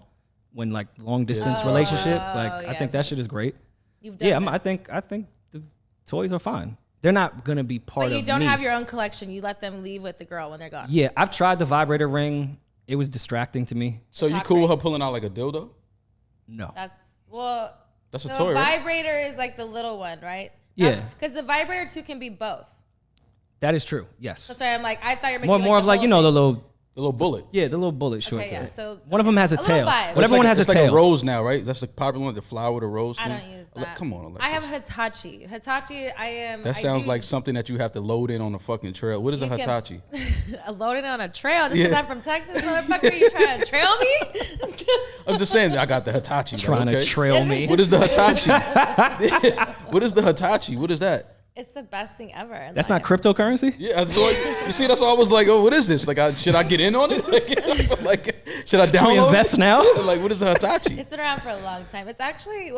when like long distance relationship, like I yeah. think that shit is great. You've done Yeah, this. I think the toys are fine. They're not gonna be part But of you don't me. have your own collection. You let them leave with the girl when they're gone. Yeah, I've tried the vibrator ring. It was distracting to me. So you cock cool with ring. her pulling out like a dildo? No. That's a So toy, right? vibrator is like the little one, right? Yeah. Because the vibrator too can be both. That is true. Yes. That's why I'm like, I thought you were making More of like, the the whole little The little bullet. the little bullet short. Okay, yeah, so- one of them has a A little tail. vibe. Whatever one has a it's like tail. a rose now, right? That's the popular one, the flower with a rose. I thing. don't use that. Come on, Alexis. I have Hitachi. Hitachi, That sounds like something that you have to load in on a fucking trail. What is a You can- Hitachi? loaded on a trail. Just because I'm from Texas, motherfucker, you trying to trail me? I'm just saying, I got the Hitachi. Trying okay? to trail me. What is the Hitachi? What is the Hitachi? What is that? It's the best thing ever. in That's not life. cryptocurrency? Yeah, you see, that's why I was like, oh, what is this? Like, should I get in on it? Like, should I download Should we invest it? now? Like, what is the Hitachi? It's been around for a long time. It's actually,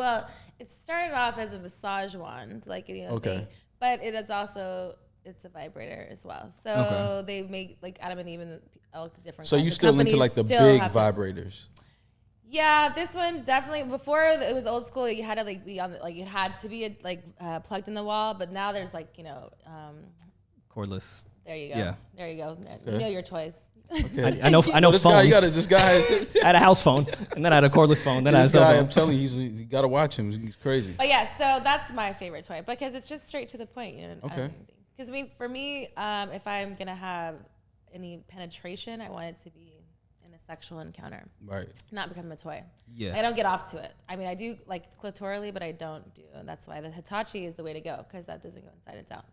it started off as a massage wand, like, Okay. but it is also it's a vibrator as well. So they make like Adam and Eve and all different. So kinds you of still into companies like the still big have to- vibrators? Yeah, this one's definitely before it was old school. You had to like be on like it had to be plugged in the wall, but now there's like Cordless. there you go. Yeah. There you go. You know your toys. Okay. I know This phones. guy, this guy has. I had a house phone, and then I had a cordless phone. Then I had a This cell guy, phone. I'm telling you, you got to watch him. He's crazy. But yeah, so that's my favorite toy because it's just straight to the point. You know, Okay. Because for me, if I'm gonna have any penetration, I want it to be in a sexual encounter, Right. not become a toy. Yeah. I don't get off to it. I mean, I do like clitorally, but I don't do, and that's why the Hitachi is the way to go because that doesn't go inside, it's out.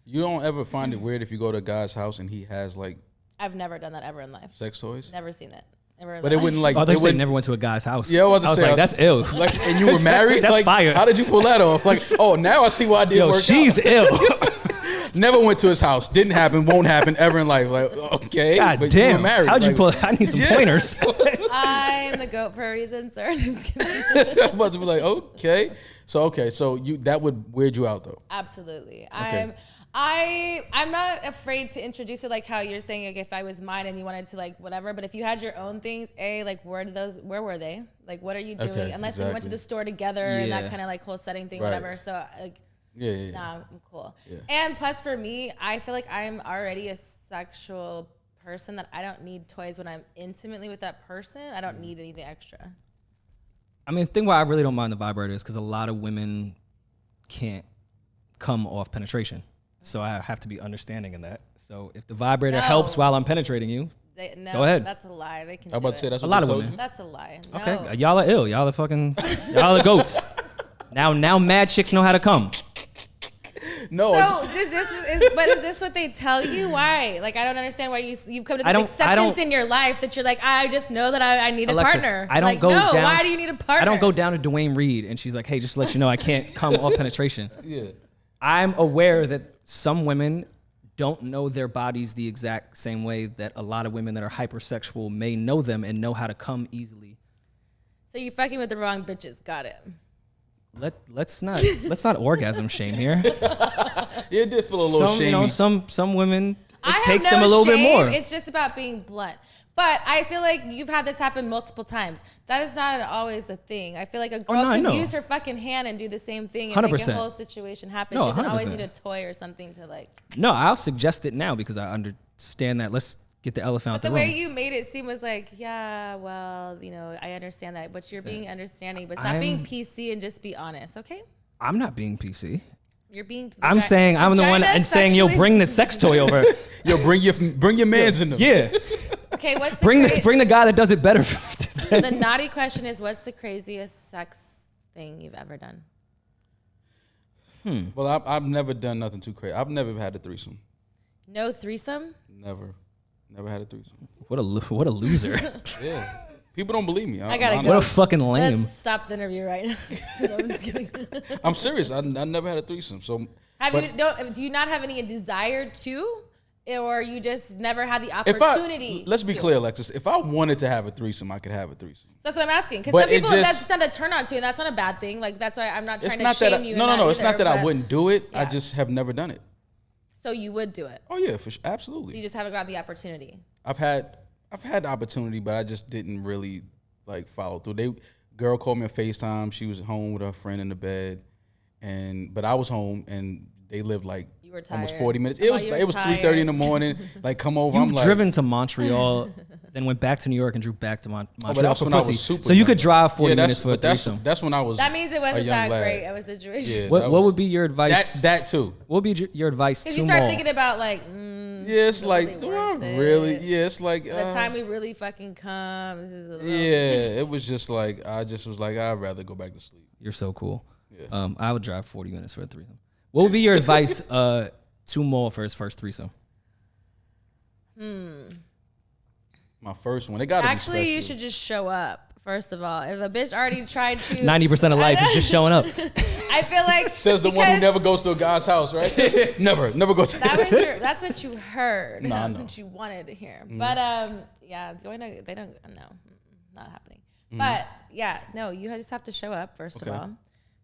You don't ever find it weird if you go to a guy's house and he has like I've never done that ever in life. sex toys? Never seen it. Never in But my it life. wouldn't like. Oh, they it say wouldn't- never went to a guy's house. Yeah, I was like, that's ill. Like, and you were married? That's like, fire. How did you pull that off? Like, oh, now I see why I didn't Yo, work she's out. ill. Never went to his house. Didn't happen. Won't happen ever in life. Like, okay. God but damn. You were married. How'd you like, pull? I need some pointers. I'm the goat for a reason, sir. I'm just kidding. I'm about to be like, okay. So you that would weird you out though. Absolutely. Okay. I'm not afraid to introduce it like how you're saying like if I was mine and you wanted to like whatever, but if you had your own things, like where were they? Like what are you doing? Okay, Unless we went to exactly. the store together and Yeah. that kind of like whole setting thing, Right. whatever. So like Yeah. nah, I'm cool. Yeah. And plus for me, I feel like I'm already a sexual person that I don't need toys when I'm intimately with that person. I don't need anything extra. I mean, the thing why I really don't mind the vibrator is because a lot of women can't come off penetration. So I have to be understanding in that. So if the vibrator No. helps while I'm penetrating you, No, Go ahead. That's a lie. They can I'm do about to say it. that's A what lot they of told women. you? That's a lie. okay, No. y'all are ill. Y'all are goats. Now mad chicks know how to come. No. So is this what they tell you? Why? Like I don't understand why you've come to I this don't- acceptance in your life that you're like I just know that I need a Alexis, partner. I don't like, go no, down. why do you need a partner? I don't go down to Dwayne Reed and she's like, hey, just to let you know, I can't come off penetration. Yeah. I'm aware that some women don't know their bodies the exact same way that a lot of women that are hypersexual may know them and know how to come easily. So you're fucking with the wrong bitches. Got it. Let's not orgasm shame here. Yeah, it did feel a little shamey. Some women I it have takes no them a little bit shame. more. It's just about being blunt. But I feel like you've had this happen multiple times. That is not always a thing. I feel like a girl no, I can know. use her fucking hand and do the same thing and make 100%. a whole situation happen. No, She doesn't always 100%. need a toy or something to like. No, I'll suggest it now because I understand that. Let's get the elephant out But the the room. way you made it seem was like, yeah, well, I understand that, but you're being understanding. But stop I'm- being PC and just be honest, okay? I'm not being PC. You're being. I'm saying I'm the one and saying, yo, bring the sex toy over. Yo, bring your mans in them. Yeah, Okay, what's the bring the guy that does it better. The naughty question is, what's the craziest sex thing you've ever done? Well, I've never done nothing too crazy. I've never had a threesome. No threesome? Never had a threesome. What a loser. Yeah. People don't believe me. I gotta I'm go. What a fucking lame. Let's stop the interview right now. No, I'm just kidding. I'm serious. I never had a threesome. So Do you not have any desire to, or you just never had the if opportunity? let's be to? clear, Alexis. If I wanted to have a threesome, I could have a threesome. So that's what I'm asking. Because But some it people, just- that's not a turn on to, and that's not a bad thing. Like that's why I'm not trying It's to not shame that you. no. It's not that I but- wouldn't do it. I Yeah. just have never done it. So you would do it. Oh yeah, absolutely. You just haven't gotten the opportunity. I've had the opportunity, but I just didn't really like follow through. Girl called me on FaceTime. She was at home with her friend in the bed, but I was home and they lived like You were almost tired. 40 minutes. Oh, It was you were 3:30 in the tired. morning. Like come over. You've I'm like, driven to Montreal, then went back to New York and drew back to Montreal but that's for when I was pussy. super So you young. could drive 40 Yeah, minutes for a but that's threesome. That's when I was. That means it a wasn't young that lad. great of a situation. Yeah, What that would was- be your advice? that too? What would be your advice Because to you start Maul? thinking about like, Yeah, it's like, do I worth it? really? Yeah, it's like. by the time we really fucking come, this is a little. Yeah, it was just like I just was like I'd rather go back to sleep. You're so cool. Yeah. I would drive 40 minutes for a threesome. What would be your advice to Maul for his first threesome? My first one, it got to be special. Actually, you should just show up. First of all, if a bitch already tried to, 90% of life is just showing up. I feel like Says the one who because never goes to a guy's house, right? never goes to. that's what you heard. Nah, I know. What you wanted to hear. Mm-hmm. But yeah, they don't no, not happening. But yeah, no, you just have to show up first Okay. of all,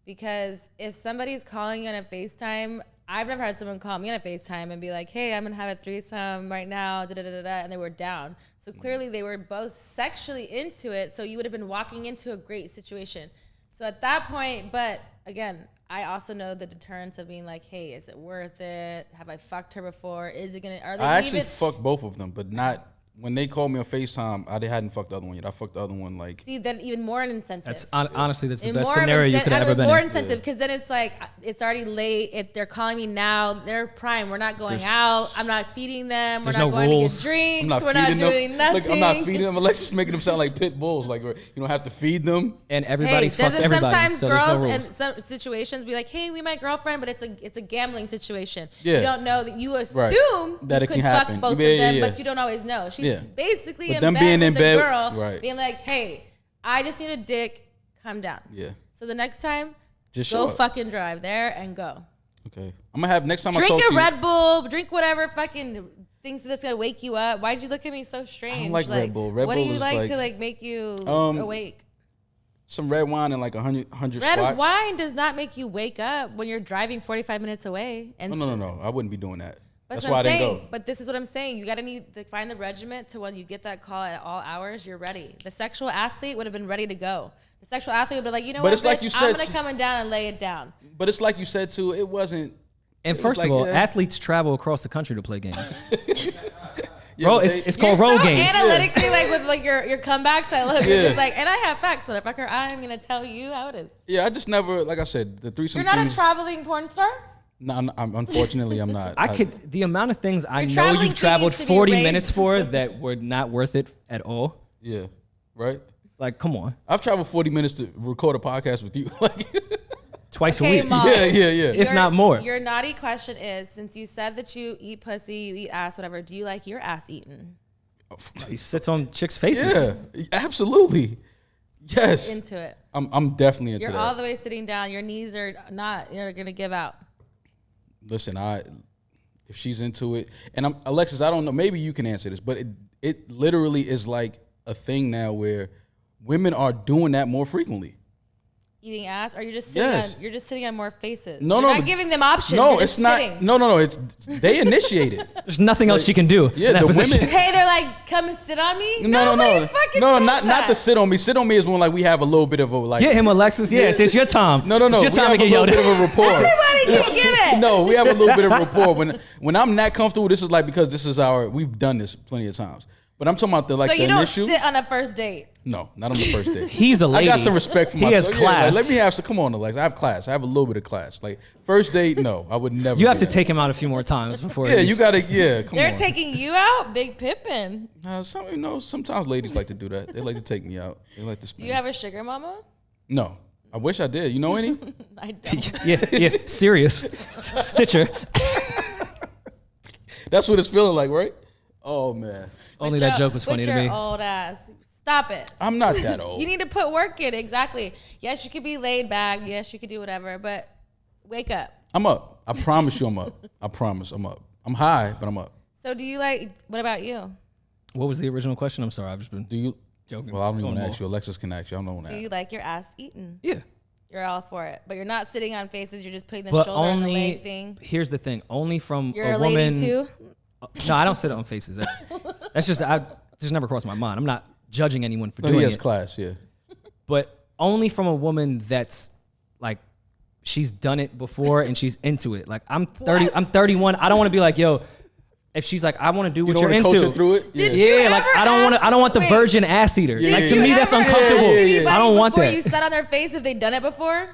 because if somebody's calling you on a FaceTime I've never had someone call me on a FaceTime and be like, hey, I'm going to have a threesome right now, and they were down. So clearly they were both sexually into it, so you would have been walking into a great situation. So at that point, but again, I also know the deterrence of being like, hey, is it worth it? Have I fucked her before? Is it going to, are they I actually fucked both of them, but not. When they called me on FaceTime, I hadn't fucked the other one yet. I fucked the other one like. See, then even more an incentive. That's honestly, that's the best scenario you could have ever been in. More incentive, because then it's like, it's already late. If they're calling me now, they're prime. We're not going out. I'm not feeding them. We're not going to get drinks. We're not doing nothing. Like, I'm not feeding them. Alexis making them sound like pit bulls. Like, you don't have to feed them. And everybody's fucked everybody. Sometimes so girls no in some situations be like, hey, we my girlfriend, but it's a gambling situation. Yeah. You don't know that you assume that it could can fuck happen. both of them, but you don't always know. She's basically But in them bed being with in the bed, girl, right. being like, hey, I just need a dick, come down. Yeah. So the next time, Just go show up. fucking drive there and go. Okay. I'm gonna have next time Drink I talk to a you. Red Bull, drink whatever fucking things that's gonna wake you up. Why'd you look at me so strange? I don't like Red Bull. Red what Bull do you is like to like- like make you awake? Some red wine and like 100 Red squats. wine does not make you wake up when you're driving 45 minutes away. And No. I wouldn't be doing that. That's why what I I'm didn't saying. go. But this is what I'm saying. You gotta need to find the regiment to when you get that call at all hours, you're ready. The sexual athlete would have been ready to go. The sexual athlete would be like, you know But what, it's like bitch, you said I'm gonna come down and lay it down. But it's like you said too. It wasn't. And it first was of like, all, athletes travel across the country to play games. Yeah, Bro, but it's they- called You're road so games. analytically like with like your comebacks. I love it. Yeah. You're just like, and I have facts, motherfucker. I'm gonna tell you how it is. Yeah, I just never, like I said, the threesome. You're not things, a traveling porn star. No, unfortunately, I'm not. I could the amount of things I Your know traveling you've traveled thing needs to be 40 raised. minutes for that were not worth it at all. Yeah, right. Like, come on, I've traveled 40 minutes to record a podcast with you. Like, twice Okay, a week. Mom. yeah. If not more. Your naughty question is: since you said that you eat pussy, you eat ass, whatever. Do you like your ass eaten? He sits on chicks' faces. Yeah, absolutely. Yes, Into it. I'm definitely into You're that. all the way sitting down. Your knees are not. You're gonna give out. Listen, if she's into it, and Alexis, I don't know, maybe you can answer this, but it literally is like a thing now where women are doing that more frequently. Eating ass, or you're just sitting Yes. on. You're just sitting on more faces. No, you're no, not but- giving them options. No, You're it's just not. sitting. No. It's they initiate it. There's nothing else she can do. Yeah, in that the position. women- Hey, they're like, come and sit on me. No, Nobody fucking no, says not that. the sit on me. Sit on me is when like we have a little bit of a like. Get him, Alexis. Yes, it's your time. No. It's your time to we get have a yelled little bit at. of a rapport. Everybody can get it. No, we have a little bit of rapport. When I'm not comfortable, this is like because this is we've done this plenty of times. But I'm talking about the like So the you don't initial. sit on a first date. No, not on the first date. He's a lady. I got some respect for He myself. has Yeah, like, class. let me have some. Come on, Alex. I have class. I have a little bit of class. Like first date, no, I would never. You have do to that. take him out a few more times before. Yeah, he's- you gotta. Yeah, come They're on. taking you out, Big Pippin. Sometimes ladies like to do that. They like to take me out. They like to Do spend. you have a sugar mama? No, I wish I did. You know any? I don't. yeah, serious. Stitcher. That's what it's feeling like, right? Oh man, Only that joke was funny with to your me. Old ass. Stop it. I'm not that old. You need to put work in. Exactly. Yes, you could be laid back. Yes, you could do whatever, but wake up. I'm up. I promise you, I'm up. I promise, I'm up. I'm high, but I'm up. So do you like, what about you? What was the original question? I'm sorry, I've just been Do you? joking. Well, I don't even Going want to ask more. you. Alexis can ask you. I don't want Do to you like your ass eaten? Yeah, You're all for it. But you're not sitting on faces. You're just putting the but shoulder on the only. leg thing. Here's the thing: only from You're a woman. lady too? No, I don't sit on faces. That's just just never crossed my mind. I'm not judging anyone for No, doing he has it, class, yeah. but only from a woman that's like she's done it before and she's into it. Like I'm 30, I'm 31. I don't want to be like, yo, if she's like, I want to do what don't you're wanna into. coach her through it? Did Yeah. you Yeah, like ever I don't want ask- to. I don't want the wait. virgin ass eater. Yeah, Like yeah, to yeah. me, that's Ever ask uncomfortable. anybody I don't want before that. you sat on their face if they've done it before?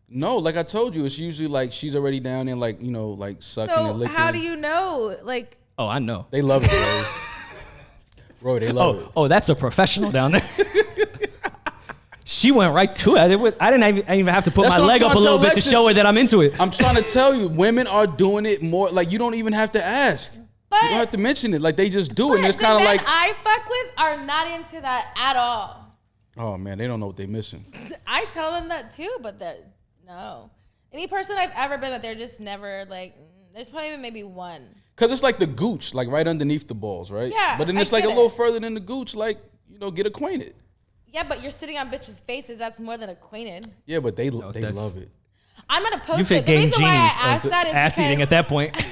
No, like I told you, it's usually like she's already down there, like, you know, like sucking and So licking. how do you know? Like, Oh, I know. They love it, bro. Bro, they love it. Oh, that's a professional down there. She went right to it. I didn't even have to put That's my what I'm leg up trying a to little tell bit to Alexis. show her that I'm into it. I'm trying to tell you, women are doing it more. Like, you don't even have to ask. but You don't have to mention it. Like, they just do it. And but it's the kind of men like, I fuck with are not into that at all. oh, man, they don't know what they're missing. I tell them that too, but they're no. Any person I've ever been with, they're just never like. There's probably maybe one. Because it's like the gooch, like right underneath the balls, right? Yeah, But then I it's like a get little it. further than the gooch, like, you know, get acquainted. Yeah, but you're sitting on bitches' faces. That's more than acquainted. Yeah, but they that's- love it. I'm not opposed You to it. fit The Game reason Genie why I asked that is ass eating because at that point.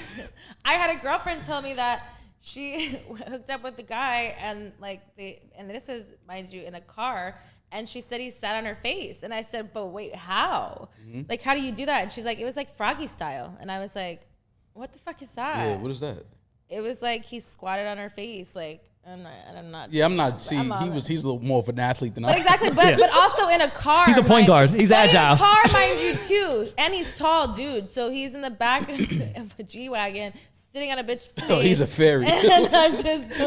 I had a girlfriend tell me that she hooked up with a guy and and this was, mind you, in a car, and she said he sat on her face. And I said, but wait, how? Like, how do you do that? And she's like, it was like Froggy style. And I was like, what the fuck is that? Yeah, what is that? It was like he squatted on her face, like, I'm not. Yeah, I'm not. See, I'm he's a little more of an athlete than I But am. exactly, but also in a car. He's a point guard. He's but agile. in a car, mind you, too. And he's tall, dude. So he's in the back of a G-Wagon, sitting on a bitch's face. Oh, he's a fairy. And I'm just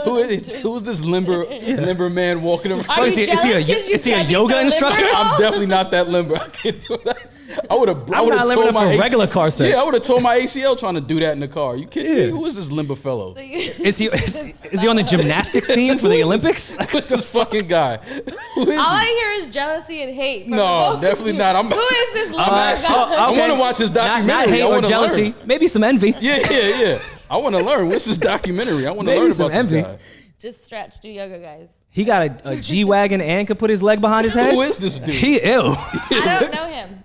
Who's this limber man walking around? Are you is he a yoga instructor? I'm definitely not that limber. I can't do that. I would have. I'm not limber for regular car sex. Yeah, I would have tore my ACL trying to do that in the car. You kidding me? Yeah. Who is this limber fellow? So Is he on the gymnastics team for the Olympics? Who's this fucking guy? Who is All he? I hear is jealousy and hate. from the No, both of definitely you. not. Who is this I'm limber asking. guy? I want to watch his documentary. Not hate I or want to jealousy. learn. Maybe some envy. Yeah. I want to learn. What's this documentary? I want to Maybe learn some about this envy. guy. Just stretch, do yoga, guys. He got a G-Wagon and could put his leg behind his head. Who is this dude? He ill. I don't know him.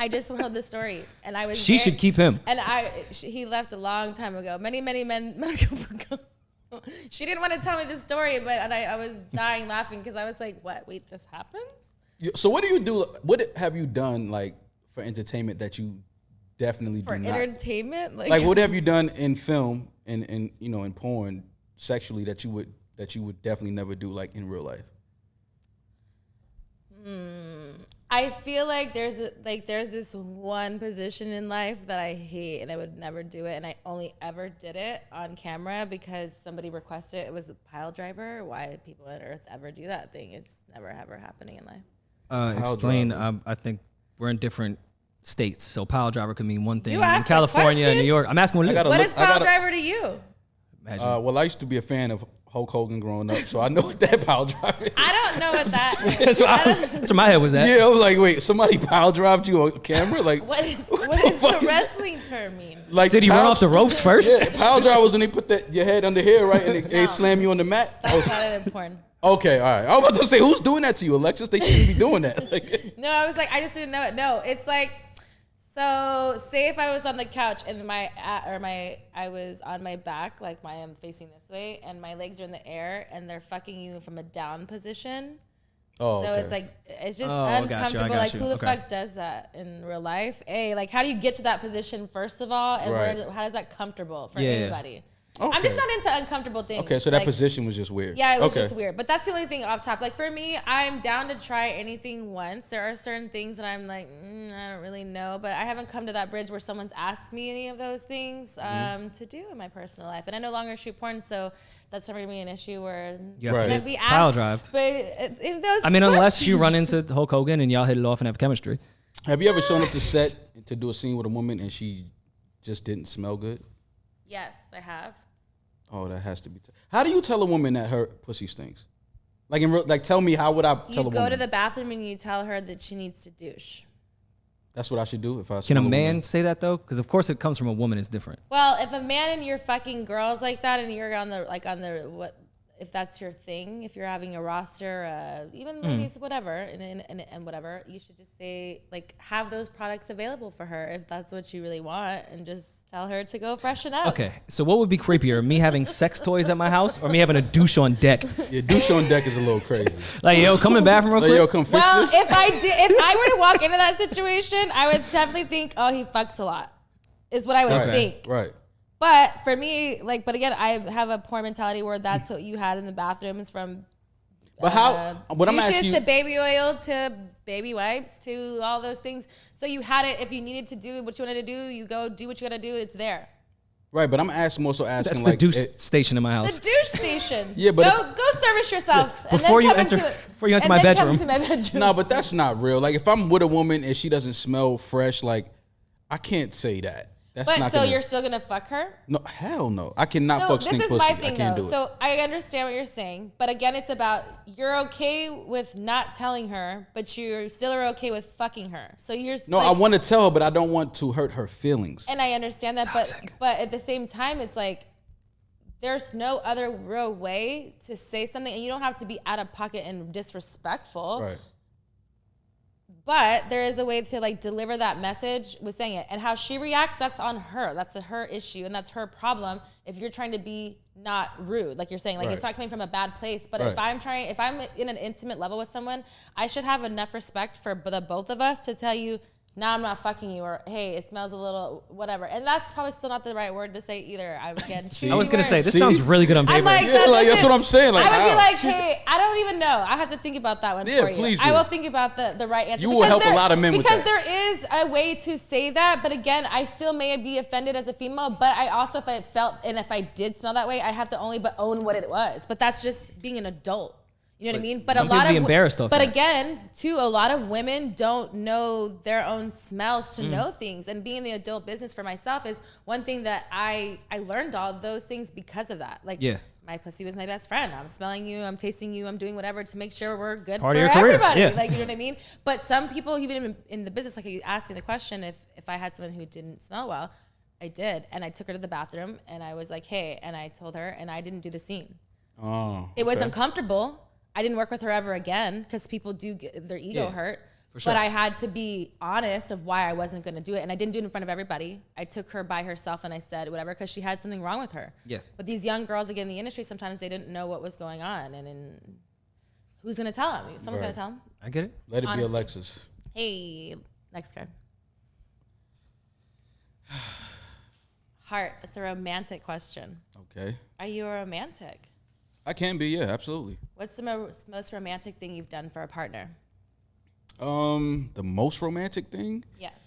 I just heard the story, and I was. She very- should keep him. And he left a long time ago, many men ago. She didn't want to tell me the story, but I was dying laughing because I was like, "What? Wait, this happens?" So what do you do? What have you done like for entertainment that you definitely For do not? entertainment, Like what have you done in film and in porn sexually that you would definitely never do like in real life? I feel like there's this one position in life that I hate and I would never do it, and I only ever did it on camera because somebody requested it. It was a pile driver. Why people on earth ever do that thing? It's never ever happening in life. Explain. I think we're in different states, so pile driver could mean one thing You in asked the California and question. New York. I'm asking what it is. gotta What look- is I pile gotta- driver to you? Imagine. Well, I used to be a fan of Hulk Hogan growing up, so I know what that pile drive is. I don't know what that is. That's where my head was at. Yeah, I was like, wait, somebody pile drived you on camera? Like, What the does fuck the is- wrestling term mean? like Did he run pile- off the ropes first? Yeah, pile drive was when they put your head under here, right, and they No. slam you on the mat. That's not it in porn. Okay, all right. I was about to say, who's doing that to you, Alexis? They shouldn't be doing that. Like, No, I was like, I just didn't know it. No, it's like, so say if I was on the couch and I was on my back, like I'm facing this way, and my legs are in the air, and they're fucking you from a down position. oh, So okay. it's like, it's just Oh, I got you, I uncomfortable. got Like, you. who the Okay. fuck does that in real life? Like, how do you get to that position first of all, and Right. how is that comfortable for Yeah. anybody? Okay. I'm just not into uncomfortable things. Okay, so that Like, position was just weird. yeah, it was okay. just weird. But that's the only thing off top. Like for me, I'm down to try anything once. There are certain things that I'm like, I don't really know. But I haven't come to that bridge where someone's asked me any of those things to do in my personal life. And I no longer shoot porn, so that's never going to be an issue where You have Right. to I'm get be pile asked. drived. But in those I mean, unless you questions- run into Hulk Hogan and y'all hit it off and have chemistry. Have you ever shown up to set to do a scene with a woman and she just didn't smell good? Yes, I have. Oh, that has to be. How do you tell a woman that her pussy stinks? Like in real, like tell me, how would I tell a You woman? go to the bathroom and you tell her that she needs to douche. That's what I should do if I. Can smell a man woman. say that though? Because of course it comes from a woman. It's different. Well, if a man and you're fucking girls like that, and you're on the what, if that's your thing, if you're having a roster, even ladies, whatever, and whatever, you should just say like have those products available for her if that's what you really want, and just tell her to go freshen up. Okay, so what would be creepier, me having sex toys at my house or me having a douche on deck? Yeah, douche on deck is a little crazy. Like, yo, come in the bathroom real Like, quick. yo, come fix Well, this. if I were to walk into that situation, I would definitely think, oh, he fucks a lot, is what I would Right, think. right. But for me, but again, I have a porn mentality where that's what you had in the bathrooms from. But how? What I'm douches asking you. to baby oil to baby wipes to all those things. So you had it. If you needed to do what you wanted to do, you go do what you got to do. It's there. Right, but I'm asking, also asking That's like the douche it- station in my house. The douche station. Yeah, but go service yourself. Yes, and before then you come enter- into- before you enter and my then come bedroom. to my bedroom. No, but that's not real. Like if I'm with a woman and she doesn't smell fresh, like I can't say that. That's But not so gonna, you're still gonna fuck her? no, hell no. I cannot So fuck this stink is pussy. my I thing can't though. do it. So I understand what you're saying, but again, it's about you're okay with not telling her, but you still are okay with fucking her. So you're No, I want to tell her, but I don't want to hurt her feelings. and I understand that, Toxic. but at the same time, it's like there's no other real way to say something, and you don't have to be out of pocket and disrespectful. Right. But there is a way to like deliver that message with saying it, and how she reacts, that's on her. That's her issue, and that's her problem. If you're trying to be not rude, like you're saying, like it's not coming from a bad place. But if I'm in an intimate level with someone, I should have enough respect for the both of us to tell you, nah, I'm not fucking you, or hey, it smells a little whatever. And that's probably still not the right word to say either. I was gonna say this sounds really good on paper. I'm like, that's what I'm saying. Like, I would be like, hey, I don't even know. I have to think about that one for you. Please do. I will think about the right answer. You will help a lot of men with that. Because there is a way to say that, but again, I still may be offended as a female, but I also, if I did smell that way, I have to only but own what it was. But that's just being an adult. You know what I mean? But some people be embarrassed of that. But again, too, a lot of women don't know their own smells to know things. And being in the adult business for myself is one thing that I learned all of those things because of that. Like, my pussy was my best friend. I'm smelling you, I'm tasting you, I'm doing whatever to make sure we're good for everybody. Like, you know what I mean? But some people, even in the business, like you asked me the question, if I had someone who didn't smell well, I did. And I took her to the bathroom and I was like, hey, and I told her, and I didn't do the scene. It was uncomfortable. I didn't work with her ever again because people do get their ego hurt. Sure. But I had to be honest of why I wasn't going to do it. And I didn't do it in front of everybody. I took her by herself and I said whatever because she had something wrong with her. Yeah. But these young girls, again, in the industry, sometimes they didn't know what was going on. And who's going to tell them? Someone's going to tell them. I get it. Let it be Alexis. Hey, next card. Heart. That's a romantic question. Okay. Are you a romantic? I can be, yeah, absolutely. What's the most romantic thing you've done for a partner? The most romantic thing? Yes.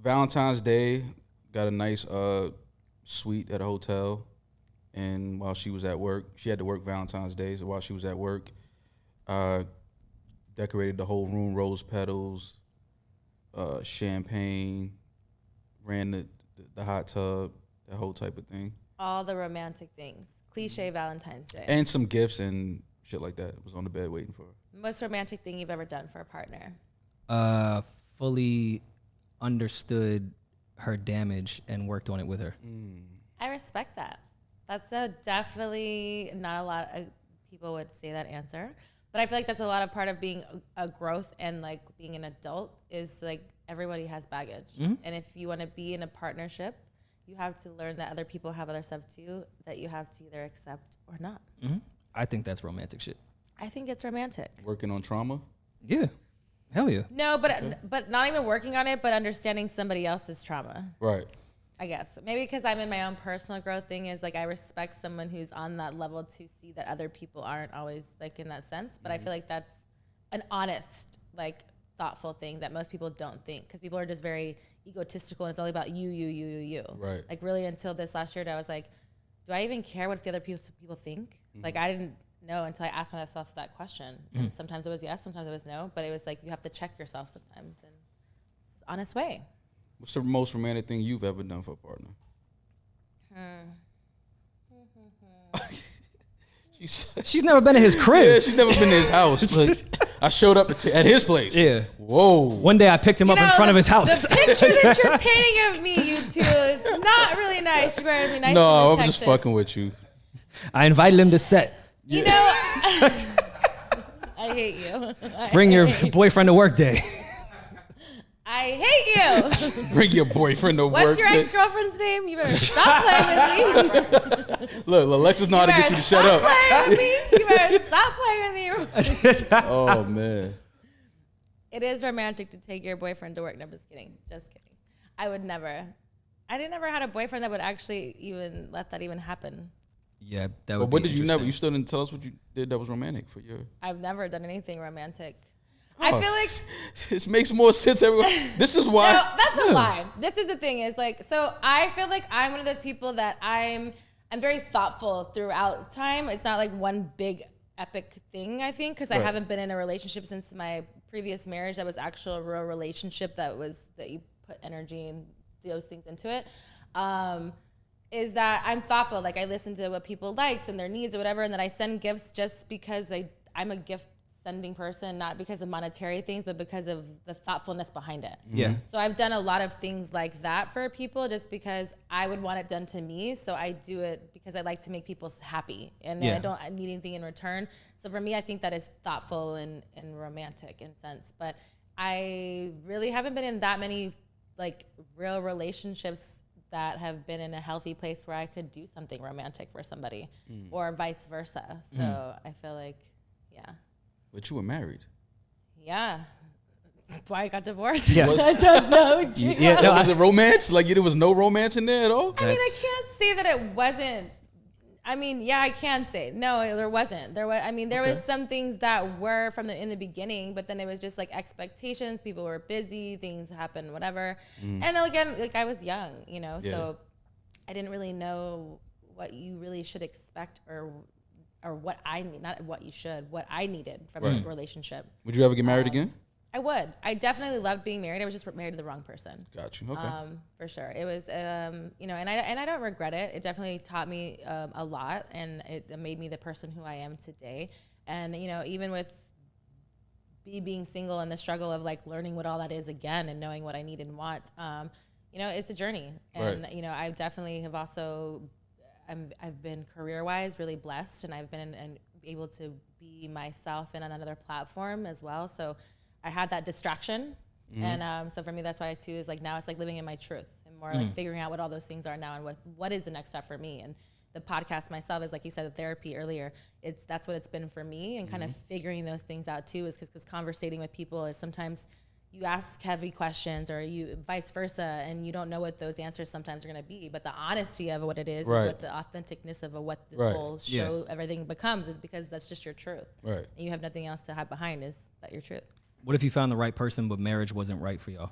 Valentine's Day, got a nice suite at a hotel, and while she was at work, she had to work Valentine's Day, so while she was at work, decorated the whole room, rose petals, champagne, ran the hot tub, that whole type of thing. All the romantic things. Cliche Valentine's Day. And some gifts and shit like that. Was on the bed waiting for her. Most romantic thing you've ever done for a partner? Fully understood her damage and worked on it with her. I respect that. That's definitely not a lot of people would say that answer. But I feel like that's a lot of part of being a growth and like being an adult is like everybody has baggage. And if you want to be in a partnership, you have to learn that other people have other stuff too that you have to either accept or not. I think that's romantic shit. I think it's romantic. Working on trauma? Yeah. Hell yeah. No, but not even working on it, but understanding somebody else's trauma. Right. I guess. Maybe because I'm in my own personal growth thing is like I respect someone who's on that level to see that other people aren't always like in that sense. But I feel like that's an honest, like thoughtful thing that most people don't think because people are just very egotistical and it's all about you. Right. Like really until this last year, I was like, do I even care what the other people think? Like I didn't know until I asked myself that question. And sometimes it was yes, sometimes it was no, but it was like you have to check yourself sometimes and it's an honest way. What's the most romantic thing you've ever done for a partner? She's never been in his crib. Yeah, she's never been to his house. But I showed up at his place. Yeah. Whoa. One day I picked him up in front of his house. The picture that you're painting of me, you two, it's not really nice. You better be nice. No, I'm Texas. just fucking with you. I invited him to set. You know, I hate you. Bring your boyfriend to work day. I hate you. Bring your boyfriend to work. What's your ex-girlfriend's name? You better stop playing with me. Look, Alexis know how to get you to shut up. Playing with me. You better stop playing with me. Oh, man. It is romantic to take your boyfriend to work. No, I'm just kidding. Just kidding. I would never. I never had a boyfriend that would actually even let that even happen. Yeah, that would But what be did you never? You still didn't tell us what you did that was romantic for you. I've never done anything romantic. I feel like this makes more sense. Everyone, this is why. No, that's a lie. This is the thing is like, so I feel like I'm one of those people that I'm very thoughtful throughout time. It's not like one big epic thing, I think, because I haven't been in a relationship since my previous marriage that was actual real relationship that you put energy and those things into it. Is that I'm thoughtful. Like I listen to what people likes and their needs or whatever, and then I send gifts just because I'm a gift sending person, not because of monetary things, but because of the thoughtfulness behind it. Yeah. So I've done a lot of things like that for people just because I would want it done to me. So I do it because I like to make people happy and I don't need anything in return. So for me, I think that is thoughtful and romantic in sense. But I really haven't been in that many like real relationships that have been in a healthy place where I could do something romantic for somebody or vice versa. So I feel like, yeah. But you were married. Yeah. That's why I got divorced. Yeah. I don't know. Was it romance? Like there was no romance in there at all? I mean, I can't say that it wasn't. I mean, yeah, I can say no. There wasn't. There was. I mean, there was some things that were from in the beginning, but then it was just like expectations. People were busy. Things happened. Whatever. And again, like I was young, you know, so I didn't really know what you really should expect or what I need. Not what you should. What I needed from a relationship. Would you ever get married again? I would. I definitely loved being married. I was just married to the wrong person. Got you. Okay. For sure. It was, you know, and I don't regret it. It definitely taught me a lot, and it made me the person who I am today. And, you know, even with being single and the struggle of like learning what all that is again and knowing what I need and want, you know, it's a journey. And, you know, I definitely have also, I've been career-wise really blessed, and I've been able to be myself in another platform as well. So I had that distraction. And so for me, that's why too is like now it's like living in my truth and more like figuring out what all those things are now and what is the next step for me. And the podcast myself is, like you said, the therapy earlier. That's what it's been for me, and kind of figuring those things out too is because conversating with people is sometimes you ask heavy questions or you vice versa, and you don't know what those answers sometimes are going to be. But the honesty of what it is what the authenticness of what the whole show everything becomes is because that's just your truth. Right. And you have nothing else to hide behind is that your truth. What if you found the right person, but marriage wasn't right for y'all?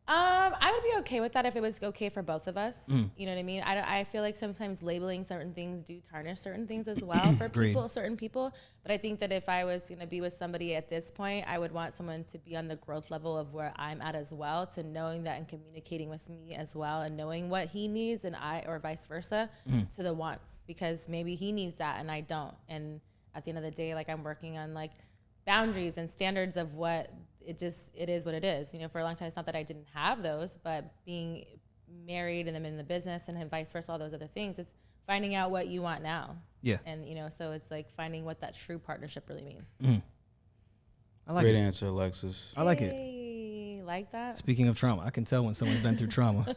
I would be okay with that if it was okay for both of us. You know what I mean? I feel like sometimes labeling certain things do tarnish certain things as well for certain people. But I think that if I was going to be with somebody at this point, I would want someone to be on the growth level of where I'm at as well, to knowing that and communicating with me as well, and knowing what he needs and or vice versa to the wants, because maybe he needs that and I don't. And at the end of the day, like I'm working on like boundaries and standards of what it is what it is. You know, for a long time, it's not that I didn't have those, but being married and I'm in the business and vice versa, all those other things, it's finding out what you want now. Yeah. And, you know, so it's like finding what that true partnership really means. I like Great answer, Alexis. I like it. Like that? Speaking of trauma, I can tell when someone's been through trauma.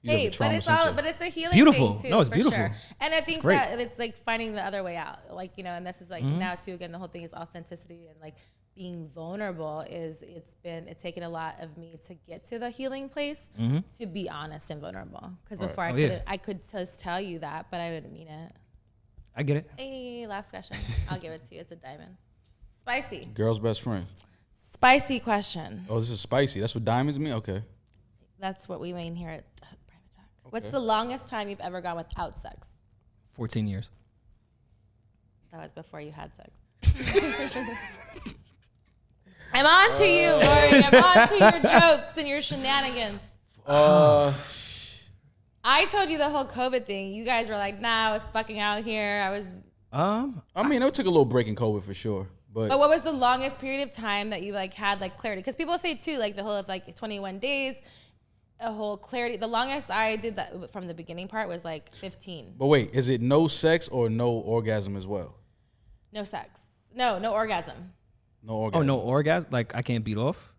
Hey, but it's a healing beautiful. thing too. No, it's for beautiful. Sure. And I think that it's like finding the other way out. Like, you know, and this is like now too, again, the whole thing is authenticity and like being vulnerable it's taken a lot of me to get to the healing place to be honest and vulnerable. Because before I could just tell you that, but I didn't mean it. I get it. Hey, last question. I'll give it to you. It's a diamond. Spicy. Girl's best friend. Spicy question. Oh, this is spicy. That's what diamonds mean? Okay. That's what we mean here at Private Talk. Okay. What's the longest time you've ever gone without sex? 14 years. That was before you had sex. I'm on to you, Rory. I'm on to your jokes and your shenanigans. I told you the whole COVID thing. You guys were like, nah, I was fucking out here. I mean, it took a little break in COVID for sure. But what was the longest period of time that you like had like clarity? Because people say too, like the whole of like 21 days, a whole clarity. The longest I did that from the beginning part was like 15. But wait, is it no sex or no orgasm as well? No sex. No orgasm. No orgasm. Oh, no orgasm? Like I can't beat off?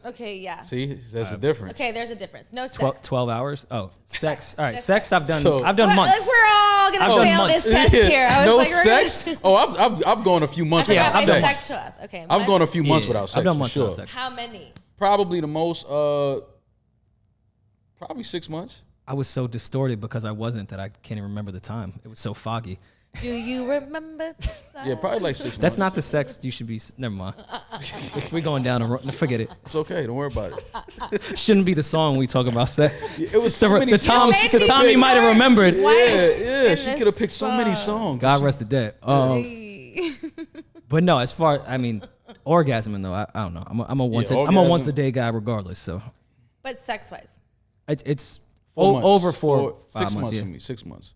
Okay, yeah. See, there's a difference. Okay, there's a difference. No sex. 12 hours? Oh, sex. All right, sex I've done months. We're all going to fail this test here. No sex? Oh, I've gone a few months without sex. Okay. I've gone a few months without sex. I've done months without sex. How many? Probably the most, probably 6 months. I was so distorted because I wasn't that I can't even remember the time. It was so foggy. Do you remember? Yeah, probably like 6 months. That's not the sex you should be. Never mind. We're going down. Forget it. It's okay. Don't worry about it. Shouldn't be the song we talk about sex. It was so many songs. The time you might have remembered. Yeah. She could have picked so many songs. God rest the dead. But no, as far orgasming though, I don't know. I'm a once a day guy regardless. So. But sex wise. It's over 5 months. For me. 6 months.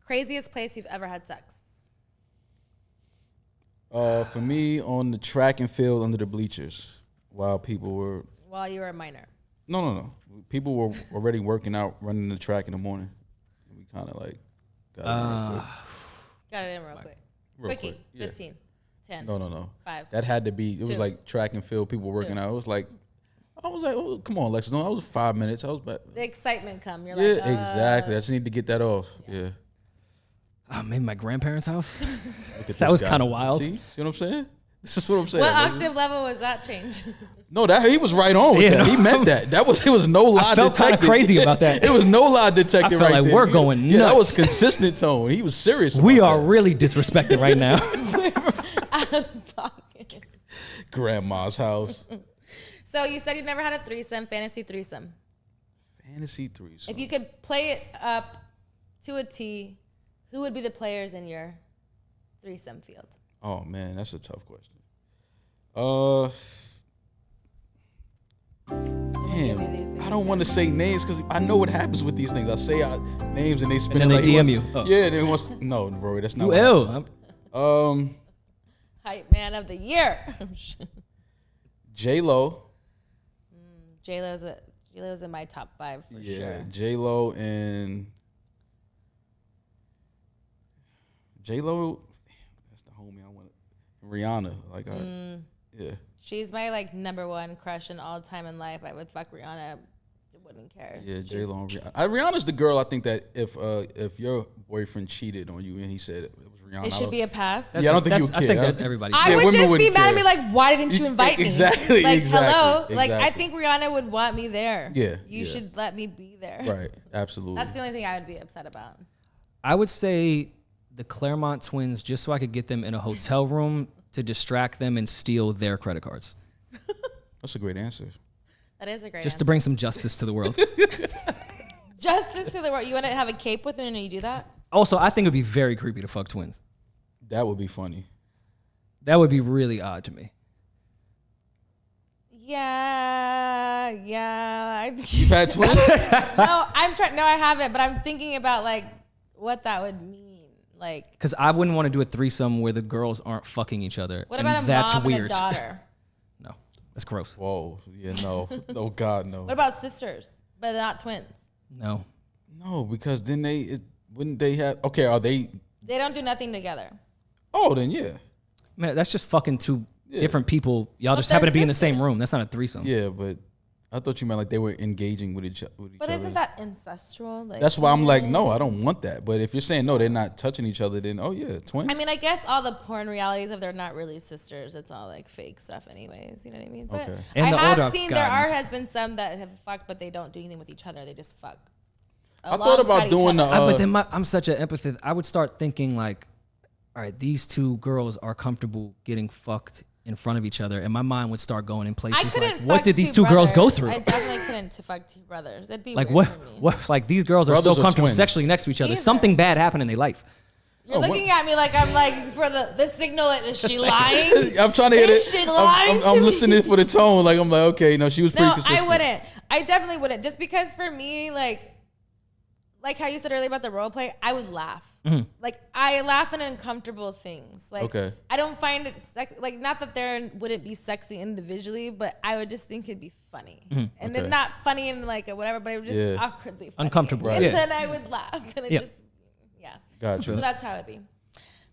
Craziest place you've ever had sex? For me, on the track and field under the bleachers, while people were. While you were a minor. No. People were already working out, running the track in the morning. We kind of like got it in real quick. Real Quickie, quick, yeah. 15, 10. No. 5. That had to be. It was 2. like track and field. People were working 2. out. It was like, I was like, oh, come on, Lexus. No, I was 5 minutes. I was back. The excitement come. You're Yeah, like, exactly. I just need to get that off. Yeah. Maybe my grandparents' house. Look at That this was guy. kind of wild. See what I'm saying? This is what I'm saying. What Lexus. octave level was that change? No, that he was right on with Yeah, that. no. He meant that. It was no lie I felt kind detected. of crazy about that. It was no lie detected. I felt right like there. we're going Yeah, that was nuts. consistent tone. He was serious. We about are that. really disrespected right now. Grandma's house. So you said you never had a threesome, fantasy threesome. Fantasy threesome. If you could play it up to a T, who would be the players in your threesome field? Oh man, that's a tough question. give you these Damn, things. I don't want to say names because I know what happens with these things. I say names and they spin And then it they like DM he you. wants- Oh. Yeah, they wants. No, Rory, that's not. You what ill. happens. Hype man of the year. J-Lo. J-Lo's in my top 5 for sure. J-Lo and J-Lo. That's the homie I want. Rihanna, like yeah. She's my like number 1 crush in all time in life. I would fuck Rihanna. Wouldn't care. Yeah, She's- J-Lo and Rihanna. Rihanna's the girl I think that if your boyfriend cheated on you and he said it was Rihanna, It should be a pass. I don't think you would I think care. that's everybody. I Yeah, would women just be wouldn't mad at care. me like, why didn't you invite me? Exactly, Like, exactly, hello? Like, I exactly. think Rihanna would want me there. Yeah, You yeah. should let me be there. Right, absolutely. That's the only thing I would be upset about. I would say the Claremont twins, just so I could get them in a hotel room to distract them and steal their credit cards, That's a great answer. That is a great just answer. to bring some justice to the world. Justice to the world. You want to have a cape with them and you do that? Also, I think it would be very creepy to fuck twins. That would be funny. That would be really odd to me. Yeah. You've had twins? No, I haven't, but I'm thinking about like what that would mean. Like, Because I wouldn't want to do a threesome where the girls aren't fucking each other. what and about a that's mom weird. and a daughter? No, that's gross. Whoa, yeah, no. Oh, God, no. What about sisters, but not twins? No. No, because then wouldn't they have, okay, are they, They don't do nothing together. oh, then yeah. Man, that's just fucking two different people. Y'all just they're happen to be in the same sisters. room. That's not a threesome. Yeah, but I thought you meant like they were engaging with each But other. isn't that incestual? Like, That's why I'm like, no, I don't want that. But if you're saying no, they're not touching each other, then oh yeah, twins. I mean, I guess all the porn realities of they're not really sisters. It's all like fake stuff, anyways. You know what I mean? But Okay. And I the have older I've seen there gotten- has been some that have fucked, but they don't do anything with each other. They just fuck. I thought about alongside each doing other. But then I'm such an empathist. I would start thinking like, all right, these two girls are comfortable getting fucked in front of each other, and my mind would start going in I places couldn't. like, what fuck did these two girls go brothers. through? I definitely couldn't to fuck 2 brothers. It'd be Like weird what? for me. Like these girls are Brothers so or comfortable twins? sexually next to each other. Either. Something bad happened in their life. You're what? looking at me like I'm like for the signal. Is she lying? I'm trying to hit Is it. she lying I'm to me? listening for the tone. Like I'm like, okay, no, she was pretty No, consistent. I wouldn't. I definitely wouldn't. Just because for me, like how you said earlier about the role play, I would laugh. Like I laugh at uncomfortable things. Like Okay. I don't find it like not that they wouldn't be sexy individually, but I would just think it'd be funny, and Okay. then not funny in like a whatever, but it would just Yeah. awkwardly funny. Uncomfortable, and yeah. then I would laugh, and it Yeah. just Gotcha. So that's how it'd be.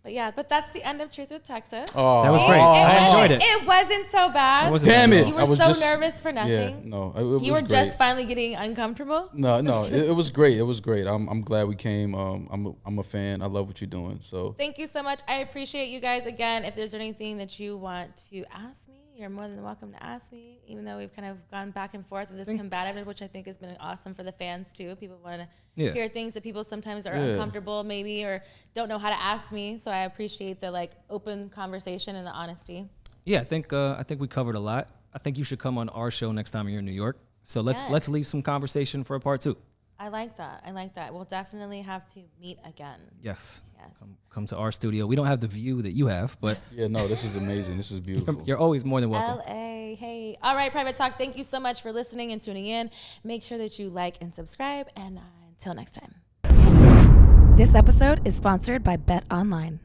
But that's the end of Truth with Texas. Oh, That was great. I enjoyed it. It wasn't so bad. It wasn't Damn bad at it! all. You I were was so just, nervous for nothing. Yeah, no, it was You were great. just finally getting uncomfortable. No, it was great. It was great. I'm glad we came. I'm a fan. I love what you're doing. So Thank you so much. I appreciate you guys. Again, if there's anything that you want to ask me, you're more than welcome to ask me, even though we've kind of gone back and forth with this combativeness, which I think has been awesome for the fans too. People want to hear things that people sometimes are uncomfortable maybe or don't know how to ask me. So I appreciate the like open conversation and the honesty. Yeah, I think we covered a lot. I think you should come on our show next time you're in New York. So let's leave some conversation for a part 2. I like that. We'll definitely have to meet again. Yes. Yes. Come to our studio. We don't have the view that you have, but yeah, no, this is amazing. This is beautiful. you're always more than welcome. LA. Hey. All right, Private Talk. Thank you so much for listening and tuning in. Make sure that you like and subscribe. And until next time. This episode is sponsored by Bet Online.